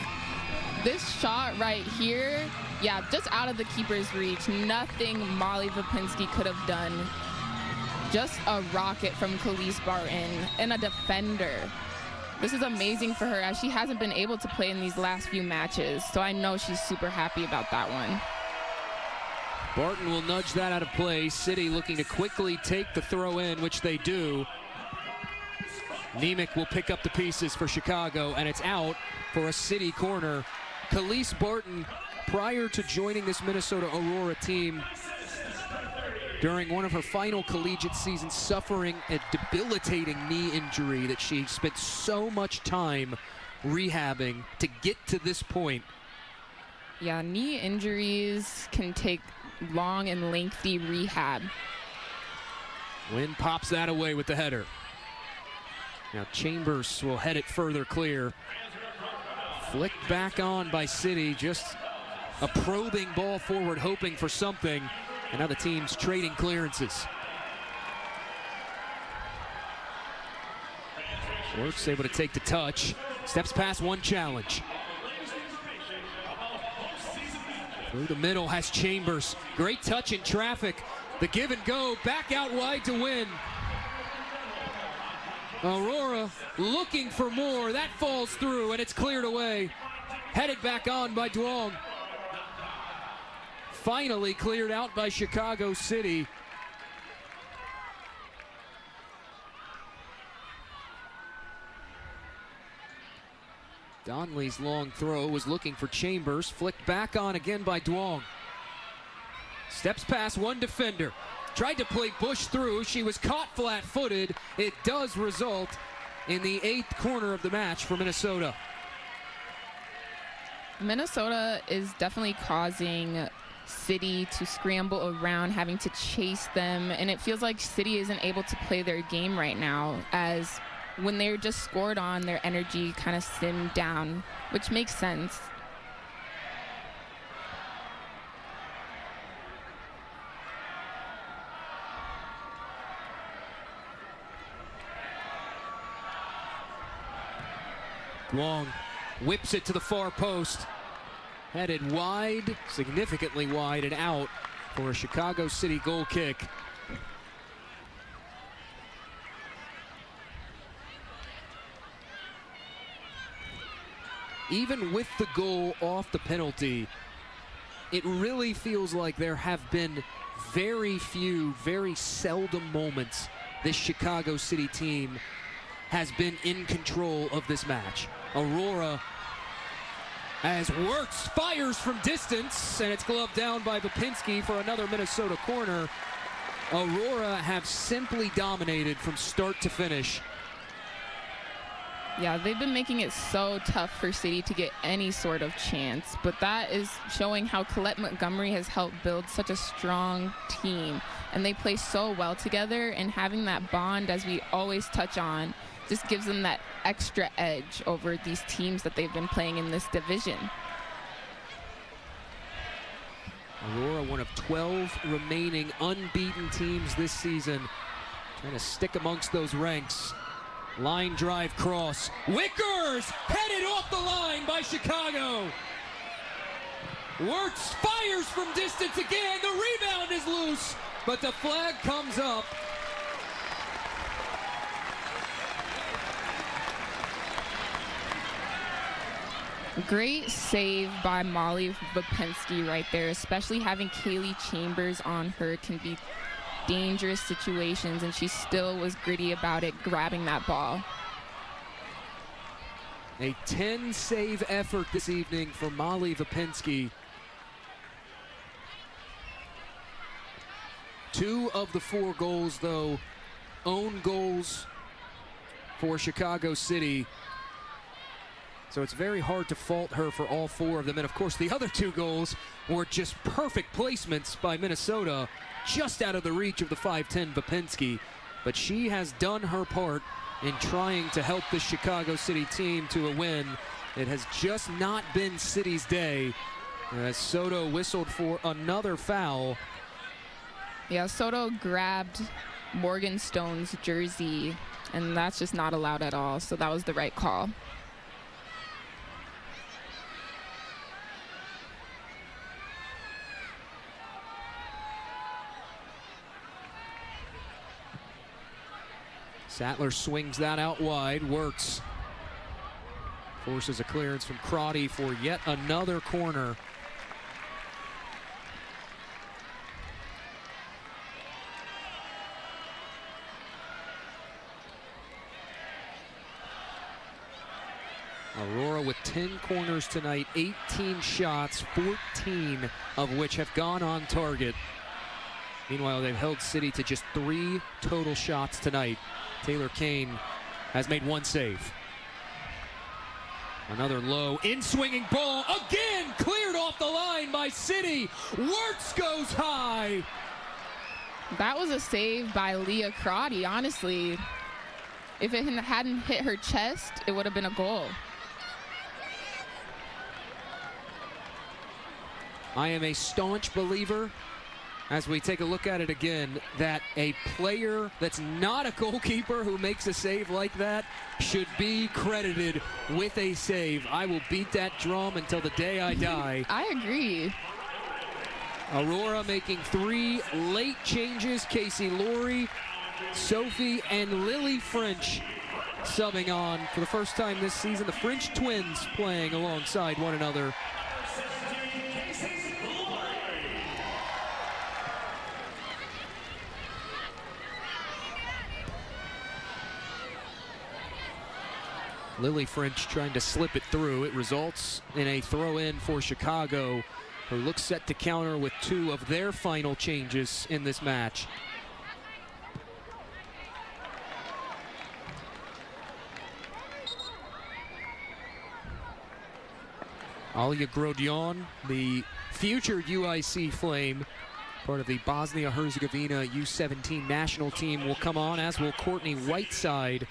This shot right here, yeah, just out of the keeper's reach. Nothing Molly Vapinski could have done. Just a rocket from Khalees Barton and a defender. This is amazing for her as she hasn't been able to play in these last few matches. So I know she's super happy about that one. Barton will nudge that out of play. City looking to quickly take the throw in, which they do. Nemec will pick up the pieces for Chicago, and it's out for a City corner. Khalees Barton, prior to joining this Minnesota Aurora team, during one of her final collegiate seasons, suffering a debilitating knee injury that she spent so much time rehabbing to get to this point. Yeah, knee injuries can take long and lengthy rehab. Wynn pops that away with the header. Now Chambers will head it further clear. Flicked back on by City, just a probing ball forward, hoping for something. And now the team's trading clearances. Works able to take the touch. Steps past one challenge. Through the middle has Chambers. Great touch in traffic. The give and go back out wide to Wynn. Aurora looking for more. That falls through and it's cleared away. Headed back on by Duong. Finally cleared out by Chicago City. Donley's long throw was looking for Chambers. Flicked back on again by Duong. Steps past one defender. Tried to play Bush through. She was caught flat-footed. It does result in the 8th corner of the match for Minnesota. Minnesota is definitely causing City to scramble around, having to chase them, and it feels like City isn't able to play their game right now, as when they're just scored on, their energy kind of simmed down, which makes sense. Long whips it to the far post. Headed wide, significantly wide, and out for a Chicago City goal kick. Even with the goal off the penalty, it really feels like there have been very few, very seldom moments this Chicago City team has been in control of this match. Aurora, as Wirtz fires from distance, and it's gloved down by Vipinski for another Minnesota corner. Aurora have simply dominated from start to finish. Yeah, they've been making it so tough for City to get any sort of chance, but that is showing how Colette Montgomery has helped build such a strong team, and they play so well together, and having that bond, as we always touch on, just gives them that extra edge over these teams that they've been playing in this division. Aurora, one of 12 remaining unbeaten teams this season, trying to stick amongst those ranks. Line drive cross. Wickers headed off the line by Chicago. Wirtz fires from distance again. The rebound is loose, but the flag comes up. Great save by Molly Vipinski right there, especially having Kaylee Chambers on her can be dangerous situations, and she still was gritty about it, grabbing that ball. A 10-save effort this evening for Molly Vipinski. 2 of the 4 goals, though, own goals for Chicago City. So it's very hard to fault her for all 4 of them. And of course, the other 2 goals were just perfect placements by Minnesota, just out of the reach of the 5'10 Vipinski. But she has done her part in trying to help the Chicago City team to a win. It has just not been City's day, as Soto whistled for another foul. Yeah, Soto grabbed Morgan Stone's jersey, and that's just not allowed at all. So that was the right call. Sattler swings that out wide. Wirtz forces a clearance from Crotty for yet another corner. Aurora with 10 corners tonight, 18 shots, 14 of which have gone on target. Meanwhile, they've held City to just 3 total shots tonight. Taylor Kane has made 1 save. Another low in-swinging ball, again cleared off the line by City. Wirtz goes high. That was a save by Leah Crotty, honestly. If it hadn't hit her chest, it would have been a goal. I am a staunch believer, as we take a look at it again, that a player that's not a goalkeeper who makes a save like that should be credited with a save. I will beat that drum until the day I die. I agree. Aurora making 3 late changes. Casey Laurie, Sophie, and Lily French subbing on for the first time this season. The French twins playing alongside one another. Lily French trying to slip it through. It results in a throw-in for Chicago, who looks set to counter with 2 of their final changes in this match. Alya Grodion, the future UIC Flame, part of the Bosnia-Herzegovina U17 national team, will come on, as will Courtney Whiteside,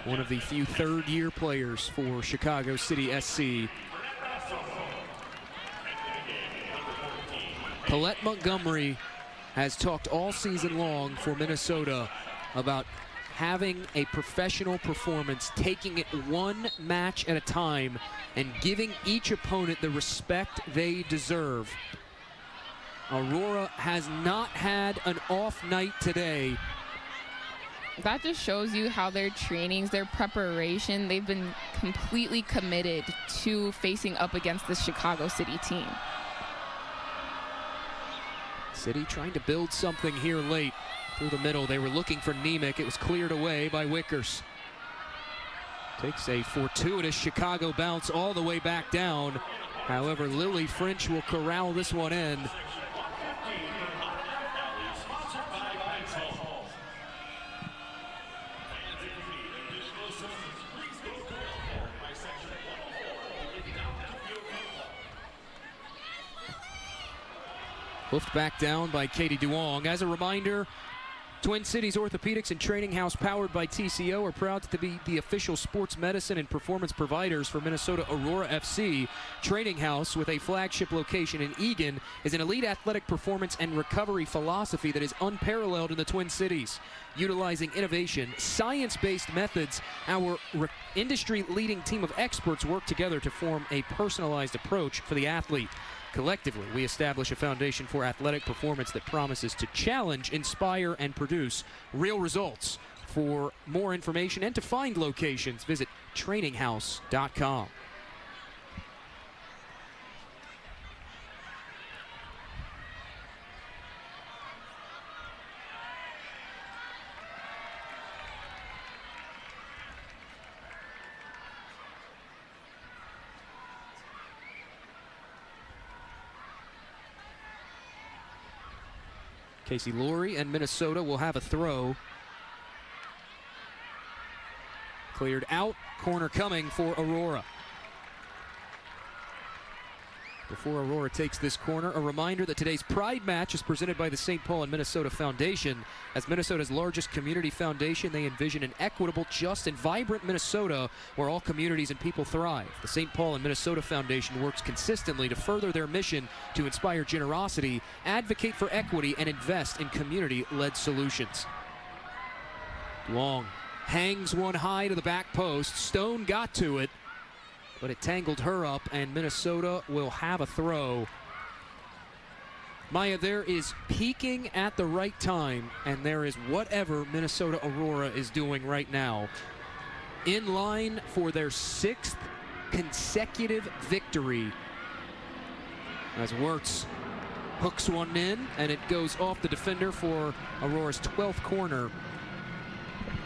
one of the few third-year players for Chicago City SC. Colette Montgomery has talked all season long for Minnesota about having a professional performance, taking it one match at a time, and giving each opponent the respect they deserve. Aurora has not had an off night today. That just shows you how their trainings, their preparation, they've been completely committed to facing up against this Chicago City team. City trying to build something here late through the middle. They were looking for Nemec. It was cleared away by Wickers. Takes a fortuitous Chicago bounce all the way back down. However, Lily French will corral this one in. Hoofed back down by Katie Duong. As a reminder, Twin Cities Orthopedics and Training House, powered by TCO, are proud to be the official sports medicine and performance providers for Minnesota Aurora FC. Training House, with a flagship location in Eagan, is an elite athletic performance and recovery philosophy that is unparalleled in the Twin Cities. Utilizing innovation, science-based methods, our industry-leading team of experts work together to form a personalized approach for the athlete. Collectively, we establish a foundation for athletic performance that promises to challenge, inspire, and produce real results. For more information and to find locations, visit traininghouse.com. Casey Laurie and Minnesota will have a throw. Cleared out, corner coming for Aurora. Before Aurora takes this corner, a reminder that today's Pride match is presented by the St. Paul and Minnesota Foundation. As Minnesota's largest community foundation, they envision an equitable, just, and vibrant Minnesota where all communities and people thrive. The St. Paul and Minnesota Foundation works consistently to further their mission to inspire generosity, advocate for equity, and invest in community-led solutions. Long hangs one high to the back post. Stone got to it, but it tangled her up, and Minnesota will have a throw. Maya, there is peaking at the right time, and there is whatever Minnesota Aurora is doing right now. In line for their 6th consecutive victory. As Wirtz hooks one in, and it goes off the defender for Aurora's 12th corner.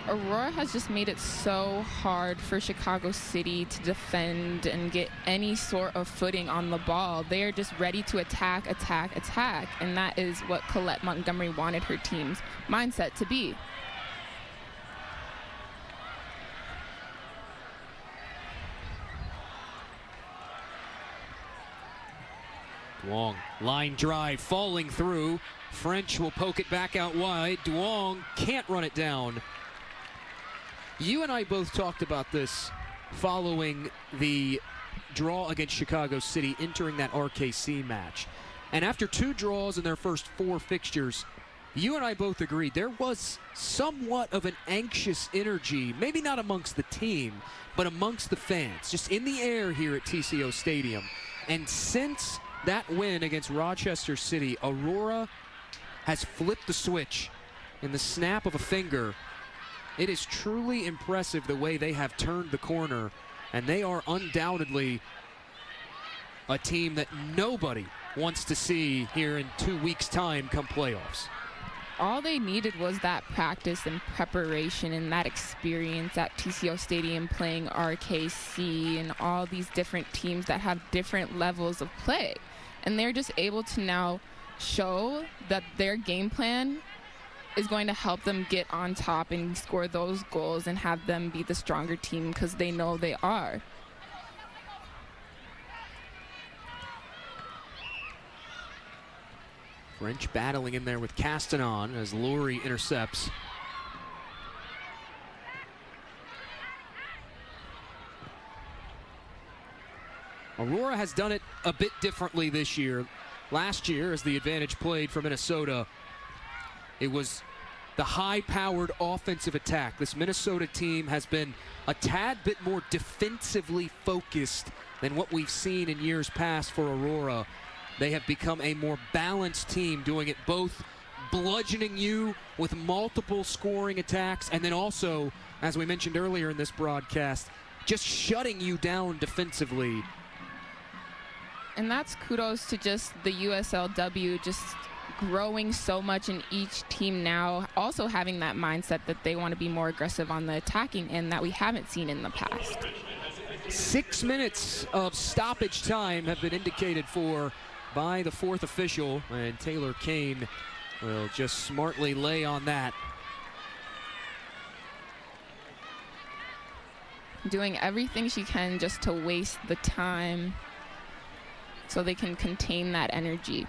Aurora has just made it so hard for Chicago City to defend and get any sort of footing on the ball. They are just ready to attack, attack, attack, and that is what Colette Montgomery wanted her team's mindset to be. Duong, line drive, falling through. French will poke it back out wide. Duong can't run it down. You and I both talked about this following the draw against Chicago City, entering that RKC match. And after 2 draws in their first 4 fixtures, you and I both agreed there was somewhat of an anxious energy, maybe not amongst the team, but amongst the fans, just in the air here at TCO Stadium. And since that win against Rochester City, Aurora has flipped the switch in the snap of a finger. It is truly impressive the way they have turned the corner, and they are undoubtedly a team that nobody wants to see here in 2 weeks' time come playoffs. all they needed was that practice and preparation and that experience at TCO Stadium playing RKC and all these different teams that have different levels of play. And they're just able to now show that their game plan is going to help them get on top and score those goals and have them be the stronger team because they know they are. French battling in there with Castanon as Laurie intercepts. Aurora has done it a bit differently this year. Last year, as the advantage played for Minnesota, it was the high-powered offensive attack. This Minnesota team has been a tad bit more defensively focused than what we've seen in years past for Aurora. They have become a more balanced team, doing it both bludgeoning you with multiple scoring attacks and then also, as we mentioned earlier in this broadcast, just shutting you down defensively. And that's kudos to just the USLW just growing so much in each team now, also having that mindset that they want to be more aggressive on the attacking end that we haven't seen in the past. 6 minutes of stoppage time have been indicated for by the fourth official, and Taylor Kane will just smartly lay on that. Doing everything she can just to waste the time so they can contain that energy.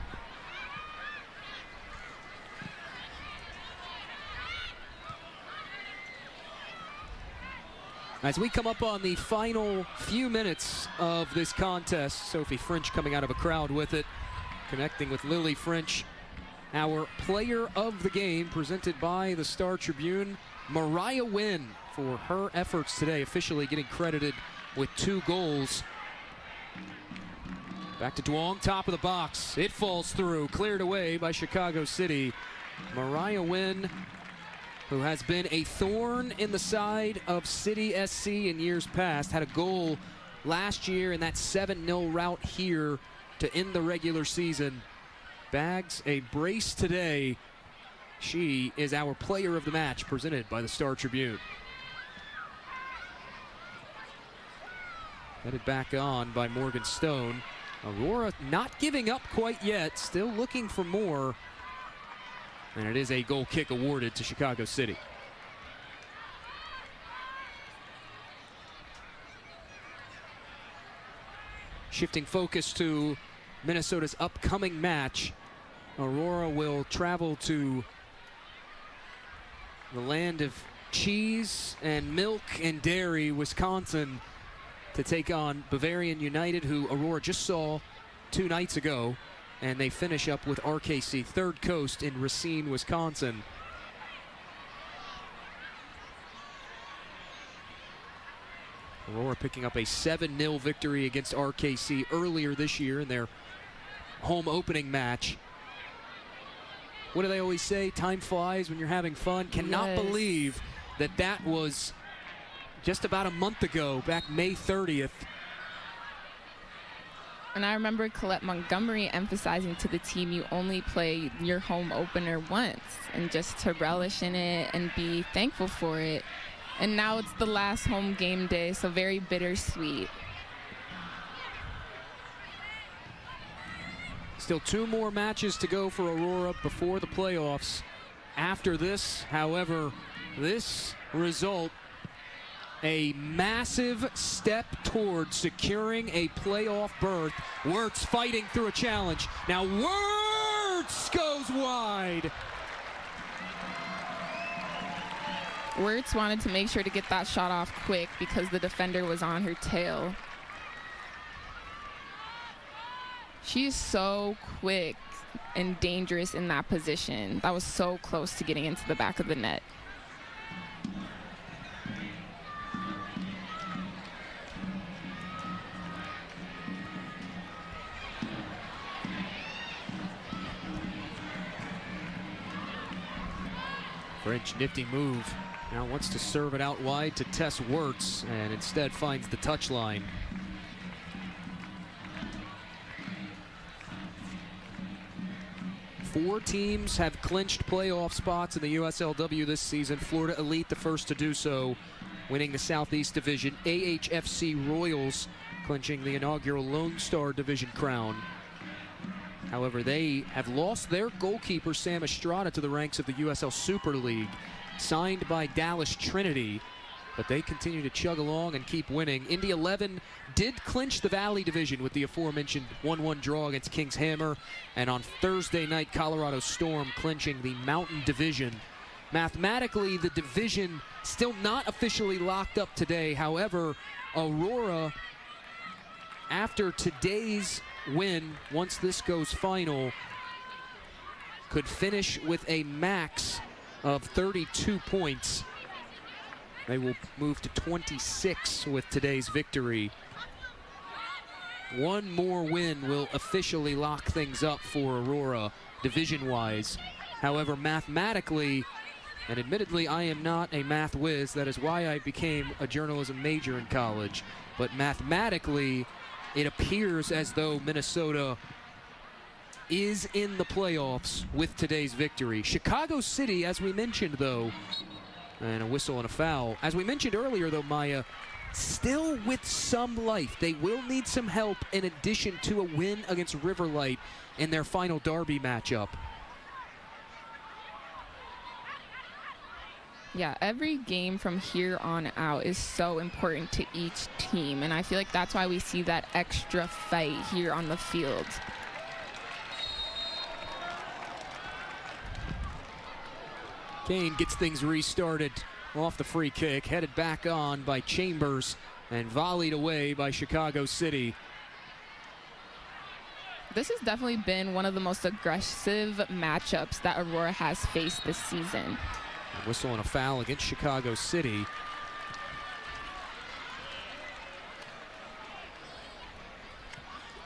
As we come up on the final few minutes of this contest, Sophie French coming out of a crowd with it, connecting with Lily French, our player of the game, presented by the Star Tribune, Mariah Wynn, for her efforts today, officially getting credited with 2 goals. Back to Duong, top of the box. It falls through, cleared away by Chicago City. Mariah Wynn, who has been a thorn in the side of City SC in years past, had a goal last year in that 7-0 rout here to end the regular season. Bags a brace today. She is our player of the match, presented by the Star Tribune. Headed back on by Morgan Stone. Aurora not giving up quite yet, still looking for more. And it is a goal kick awarded to Chicago City. Shifting focus to Minnesota's upcoming match, Aurora will travel to the land of cheese and milk and dairy, Wisconsin, to take on Bavarian United, who Aurora just saw 2 nights ago. And they finish up with RKC, Third Coast in Racine, Wisconsin. Aurora picking up a 7-0 victory against RKC earlier this year in their home opening match. What do they always say? Time flies when you're having fun. Cannot believe that that was just about a month ago, back May 30th. And I remember Colette Montgomery emphasizing to the team, you only play your home opener once, and just to relish in it and be thankful for it. And now it's the last home game day, so very bittersweet. Still 2 more matches to go for Aurora before the playoffs. After this, however, this result, a massive step toward securing a playoff berth. Wirtz fighting through a challenge. Now Wirtz goes wide. Wirtz wanted to make sure to get that shot off quick because the defender was on her tail. She's so quick and dangerous in that position. That was so close to getting into the back of the net. French nifty move. Now wants to serve it out wide to Tess Wirtz, and instead finds the touchline. 4 teams have clinched playoff spots in the USLW this season. Florida Elite, the first to do so, winning the Southeast Division. AHFC Royals clinching the inaugural Lone Star Division crown. However, they have lost their goalkeeper, Sam Estrada, to the ranks of the USL Super League, signed by Dallas Trinity. But they continue to chug along and keep winning. Indy 11 did clinch the Valley Division with the aforementioned 1-1 draw against Kings Hammer. And on Thursday night, Colorado Storm clinching the Mountain Division. Mathematically, the division still not officially locked up today. However, Aurora, after today's win, once this goes final, could finish with a max of 32 points. They will move to 26 with today's victory. One more win will officially lock things up for Aurora division-wise. However, mathematically, and admittedly I am not a math whiz, that is why I became a journalism major in college, but mathematically it appears as though Minnesota is in the playoffs with today's victory. Chicago City, as we mentioned though, and a whistle and a foul. As we mentioned earlier, though, Maya, still with some life. They will need some help in addition to a win against River Light in their final derby matchup. Yeah, every game from here on out is so important to each team, and I feel like that's why we see that extra fight here on the field. Kane gets things restarted off the free kick, headed back on by Chambers and volleyed away by Chicago City. This has definitely been one of the most aggressive matchups that Aurora has faced this season. A whistle and a foul against Chicago City.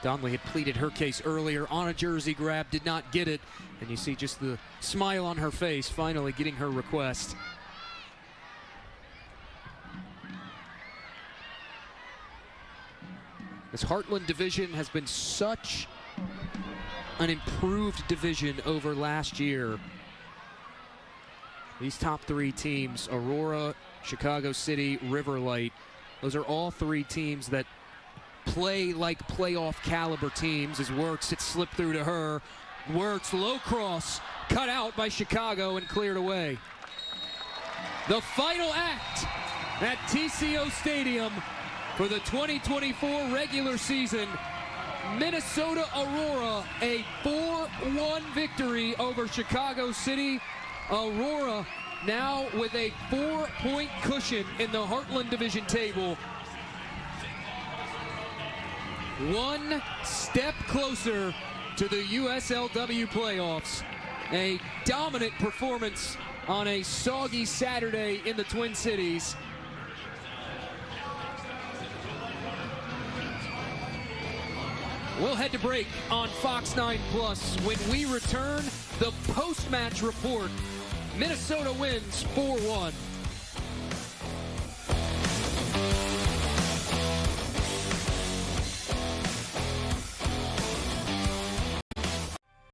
Donnelly had pleaded her case earlier on a jersey grab, did not get it, and you see just the smile on her face, finally getting her request. This Heartland division has been such an improved division over last year. These top 3 teams, Aurora, Chicago City, River Light, those are all 3 teams that play like playoff caliber teams. As Works, it slipped through to her. Works, low cross, cut out by Chicago and cleared away. The final act at TCO Stadium for the 2024 regular season. Minnesota Aurora, a 4-1 victory over Chicago City. Aurora now with a 4-point cushion in the Heartland Division table. One step closer to the USLW playoffs. A dominant performance on a soggy Saturday in the Twin Cities. We'll head to break on Fox 9 Plus. When we return, the post-match report. Minnesota wins 4-1.